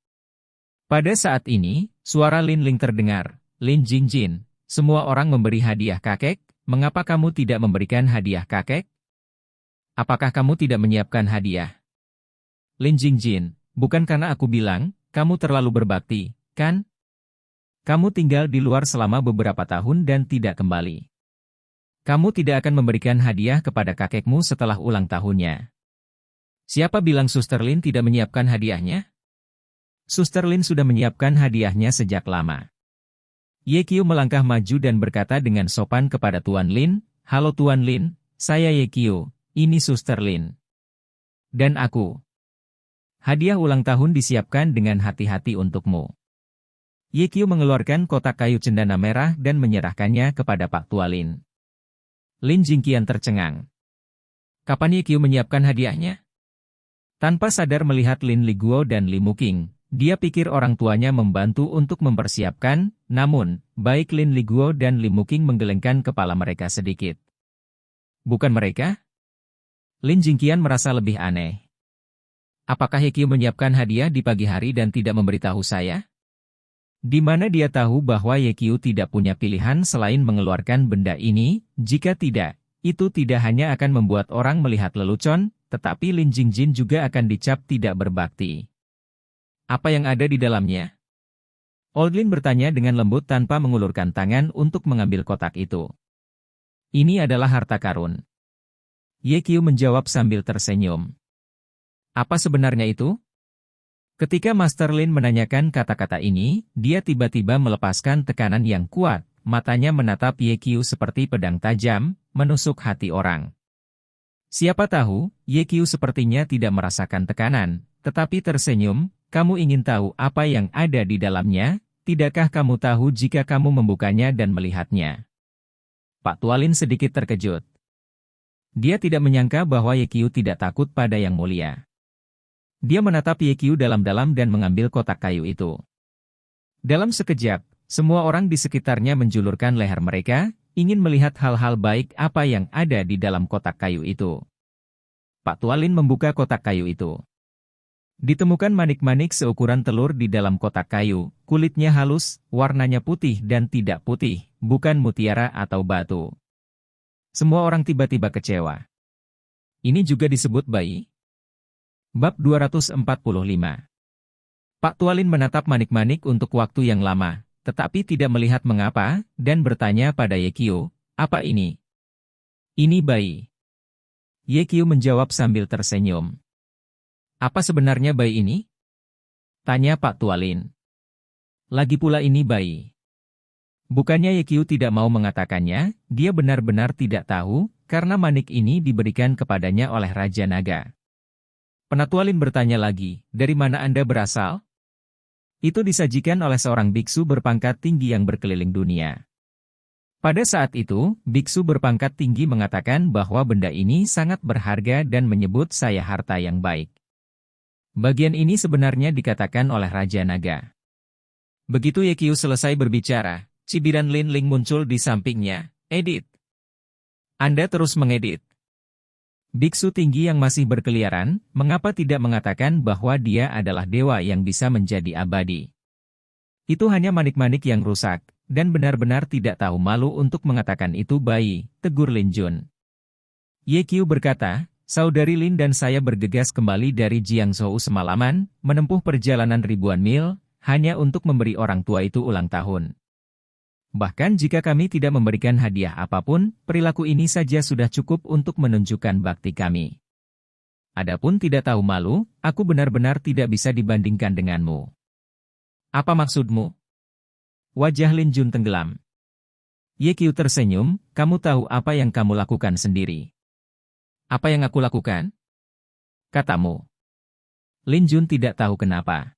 Pada saat ini, suara Lin Ling terdengar. Lin Jingjing, semua orang memberi hadiah kakek, mengapa kamu tidak memberikan hadiah kakek? Apakah kamu tidak menyiapkan hadiah? Lin Jingjing, bukan karena aku bilang, kamu terlalu berbakti, kan? Kamu tinggal di luar selama beberapa tahun dan tidak kembali. Kamu tidak akan memberikan hadiah kepada kakekmu setelah ulang tahunnya. Siapa bilang Suster Lin tidak menyiapkan hadiahnya? Suster Lin sudah menyiapkan hadiahnya sejak lama. Ye Qiu melangkah maju dan berkata dengan sopan kepada Tuan Lin, halo Tuan Lin, saya Ye Qiu, ini Suster Lin. Dan aku. Hadiah ulang tahun disiapkan dengan hati-hati untukmu. Ye Qiu mengeluarkan kotak kayu cendana merah dan menyerahkannya kepada Pak Tua Lin. Lin Jingqian tercengang. Kapan Ye Qiu menyiapkan hadiahnya? Tanpa sadar melihat Lin Liguo dan Limu King, dia pikir orang tuanya membantu untuk mempersiapkan, namun, baik Lin Liguo dan Limu King menggelengkan kepala mereka sedikit. Bukan mereka? Lin Jingqian merasa lebih aneh. Apakah Ye Qiu menyiapkan hadiah di pagi hari dan tidak memberitahu saya? Di mana dia tahu bahwa Ye Qiu tidak punya pilihan selain mengeluarkan benda ini? Jika tidak, itu tidak hanya akan membuat orang melihat lelucon, tetapi Lin Jingjing juga akan dicap tidak berbakti. Apa yang ada di dalamnya? Old Lin bertanya dengan lembut tanpa mengulurkan tangan untuk mengambil kotak itu. Ini adalah harta karun. Ye Qiu menjawab sambil tersenyum. Apa sebenarnya itu? Ketika Master Lin menanyakan kata-kata ini, dia tiba-tiba melepaskan tekanan yang kuat, matanya menatap Ye Qiu seperti pedang tajam, menusuk hati orang. Siapa tahu, Ye Qiu sepertinya tidak merasakan tekanan, tetapi tersenyum, kamu ingin tahu apa yang ada di dalamnya, tidakkah kamu tahu jika kamu membukanya dan melihatnya? Pak Tua Lin sedikit terkejut. Dia tidak menyangka bahwa Ye Qiu tidak takut pada yang mulia. Dia menatap Ye Qiu dalam-dalam dan mengambil kotak kayu itu. Dalam sekejap, semua orang di sekitarnya menjulurkan leher mereka, ingin melihat hal-hal baik apa yang ada di dalam kotak kayu itu. Pak Tua Lin membuka kotak kayu itu. Ditemukan manik-manik seukuran telur di dalam kotak kayu, kulitnya halus, warnanya putih dan tidak putih, bukan mutiara atau batu. Semua orang tiba-tiba kecewa. Ini juga disebut bayi? Bab 245. Pak Tua Lin menatap manik-manik untuk waktu yang lama, tetapi tidak melihat mengapa, dan bertanya pada Ye Qiu, apa ini? Ini bayi. Ye Qiu menjawab sambil tersenyum. Apa sebenarnya bayi ini? Tanya Pak Tua Lin. Lagi pula ini bayi. Bukannya Yekyu tidak mau mengatakannya, dia benar-benar tidak tahu, karena manik ini diberikan kepadanya oleh Raja Naga. Penatua Lin bertanya lagi, dari mana Anda berasal? Itu disajikan oleh seorang biksu berpangkat tinggi yang berkeliling dunia. Pada saat itu, biksu berpangkat tinggi mengatakan bahwa benda ini sangat berharga dan menyebut saya harta yang baik. Bagian ini sebenarnya dikatakan oleh Raja Naga. Begitu Yekyu selesai berbicara, cibiran Lin Ling muncul di sampingnya. Edit. Anda terus mengedit. Biksu tinggi yang masih berkeliaran, mengapa tidak mengatakan bahwa dia adalah dewa yang bisa menjadi abadi? Itu hanya manik-manik yang rusak, dan benar-benar tidak tahu malu untuk mengatakan itu bayi, tegur Lin Jun. Yekyu berkata, Saudari Lin dan saya bergegas kembali dari Jiangzhou semalaman, menempuh perjalanan ribuan mil, hanya untuk memberi orang tua itu ulang tahun. Bahkan jika kami tidak memberikan hadiah apapun, perilaku ini saja sudah cukup untuk menunjukkan bakti kami. Adapun tidak tahu malu, aku benar-benar tidak bisa dibandingkan denganmu. Apa maksudmu? Wajah Lin Jun tenggelam. Yekyu tersenyum, kamu tahu apa yang kamu lakukan sendiri. Apa yang aku lakukan? Katamu. Lin Jun tidak tahu kenapa.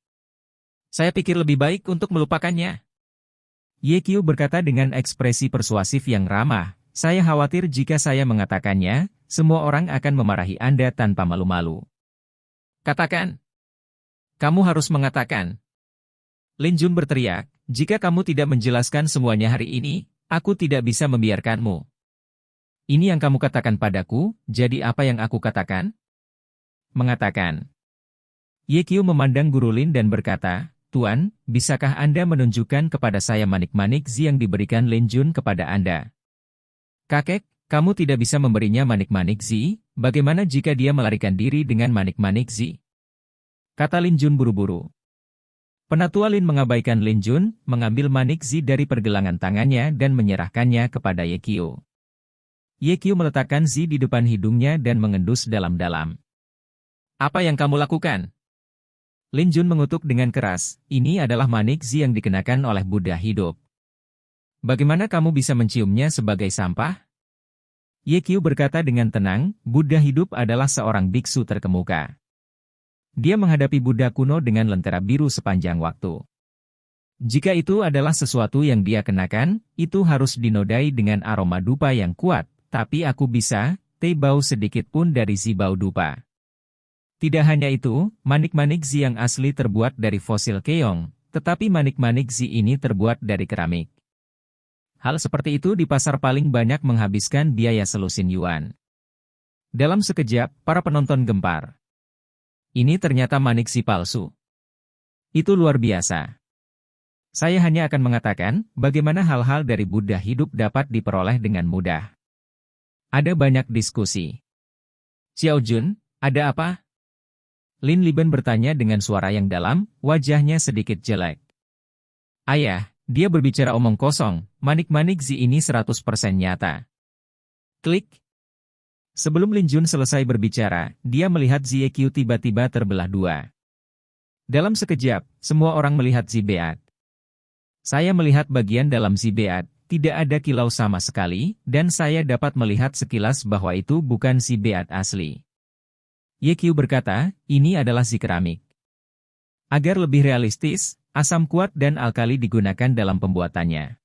Saya pikir lebih baik untuk melupakannya. Yekyu berkata dengan ekspresi persuasif yang ramah, saya khawatir jika saya mengatakannya, semua orang akan memarahi Anda tanpa malu-malu. Katakan. Kamu harus mengatakan. Lin Jun berteriak, jika kamu tidak menjelaskan semuanya hari ini, aku tidak bisa membiarkanmu. Ini yang kamu katakan padaku, jadi apa yang aku katakan? Mengatakan. Yekyu memandang Guru Lin dan berkata, Tuan, bisakah Anda menunjukkan kepada saya manik-manik Zi yang diberikan Lin Jun kepada Anda? Kakek, kamu tidak bisa memberinya manik-manik Zi, bagaimana jika dia melarikan diri dengan manik-manik Zi? Kata Lin Jun buru-buru. Penatua Lin mengabaikan Lin Jun, mengambil manik Zi dari pergelangan tangannya dan menyerahkannya kepada Yekyu. Yekyu meletakkan Zi di depan hidungnya dan mengendus dalam-dalam. Apa yang kamu lakukan? Lin Jun mengutuk dengan keras, ini adalah manik Zi yang dikenakan oleh Buddha hidup. Bagaimana kamu bisa menciumnya sebagai sampah? Yekyu berkata dengan tenang, Buddha hidup adalah seorang biksu terkemuka. Dia menghadapi Buddha kuno dengan lentera biru sepanjang waktu. Jika itu adalah sesuatu yang dia kenakan, itu harus dinodai dengan aroma dupa yang kuat, tapi aku bisa, bau sedikit pun dari Zi bau dupa. Tidak hanya itu, manik-manik Zi yang asli terbuat dari fosil keong, tetapi manik-manik Zi ini terbuat dari keramik. Hal seperti itu di pasar paling banyak menghabiskan biaya selusin yuan. Dalam sekejap, para penonton gempar. Ini ternyata manik Zi palsu. Itu luar biasa. Saya hanya akan mengatakan, bagaimana hal-hal dari Buddha hidup dapat diperoleh dengan mudah. Ada banyak diskusi. Xiao Jun, ada apa? Lin Liben bertanya dengan suara yang dalam, wajahnya sedikit jelek. Ayah, dia berbicara omong kosong, manik-manik Zi ini 100% nyata. Klik. Sebelum Lin Jun selesai berbicara, dia melihat Zi Yekyu tiba-tiba terbelah dua. Dalam sekejap, semua orang melihat Zi Beat. Saya melihat bagian dalam Zi Beat, tidak ada kilau sama sekali, dan saya dapat melihat sekilas bahwa itu bukan Zi Beat asli. Yekyu berkata, ini adalah Zi keramik. Agar lebih realistis, asam kuat dan alkali digunakan dalam pembuatannya.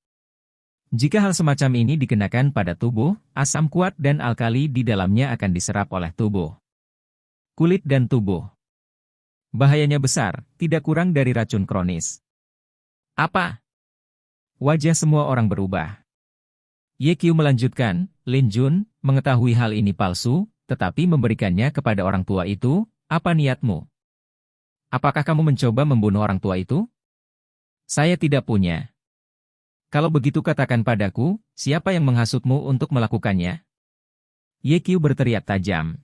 Jika hal semacam ini dikenakan pada tubuh, asam kuat dan alkali di dalamnya akan diserap oleh tubuh. Kulit dan tubuh. Bahayanya besar, tidak kurang dari racun kronis. Apa? Wajah semua orang berubah. Yekyu melanjutkan, Lin Jun, mengetahui hal ini palsu, tetapi memberikannya kepada orang tua itu, apa niatmu? Apakah kamu mencoba membunuh orang tua itu? Saya tidak punya. Kalau begitu katakan padaku, siapa yang menghasutmu untuk melakukannya? Yekyu berteriak tajam.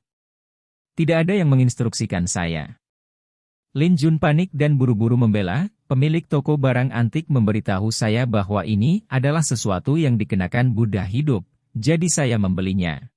Tidak ada yang menginstruksikan saya. Lin Jun panik dan buru-buru membela, pemilik toko barang antik memberitahu saya bahwa ini adalah sesuatu yang dikenakan Buddha hidup, jadi saya membelinya.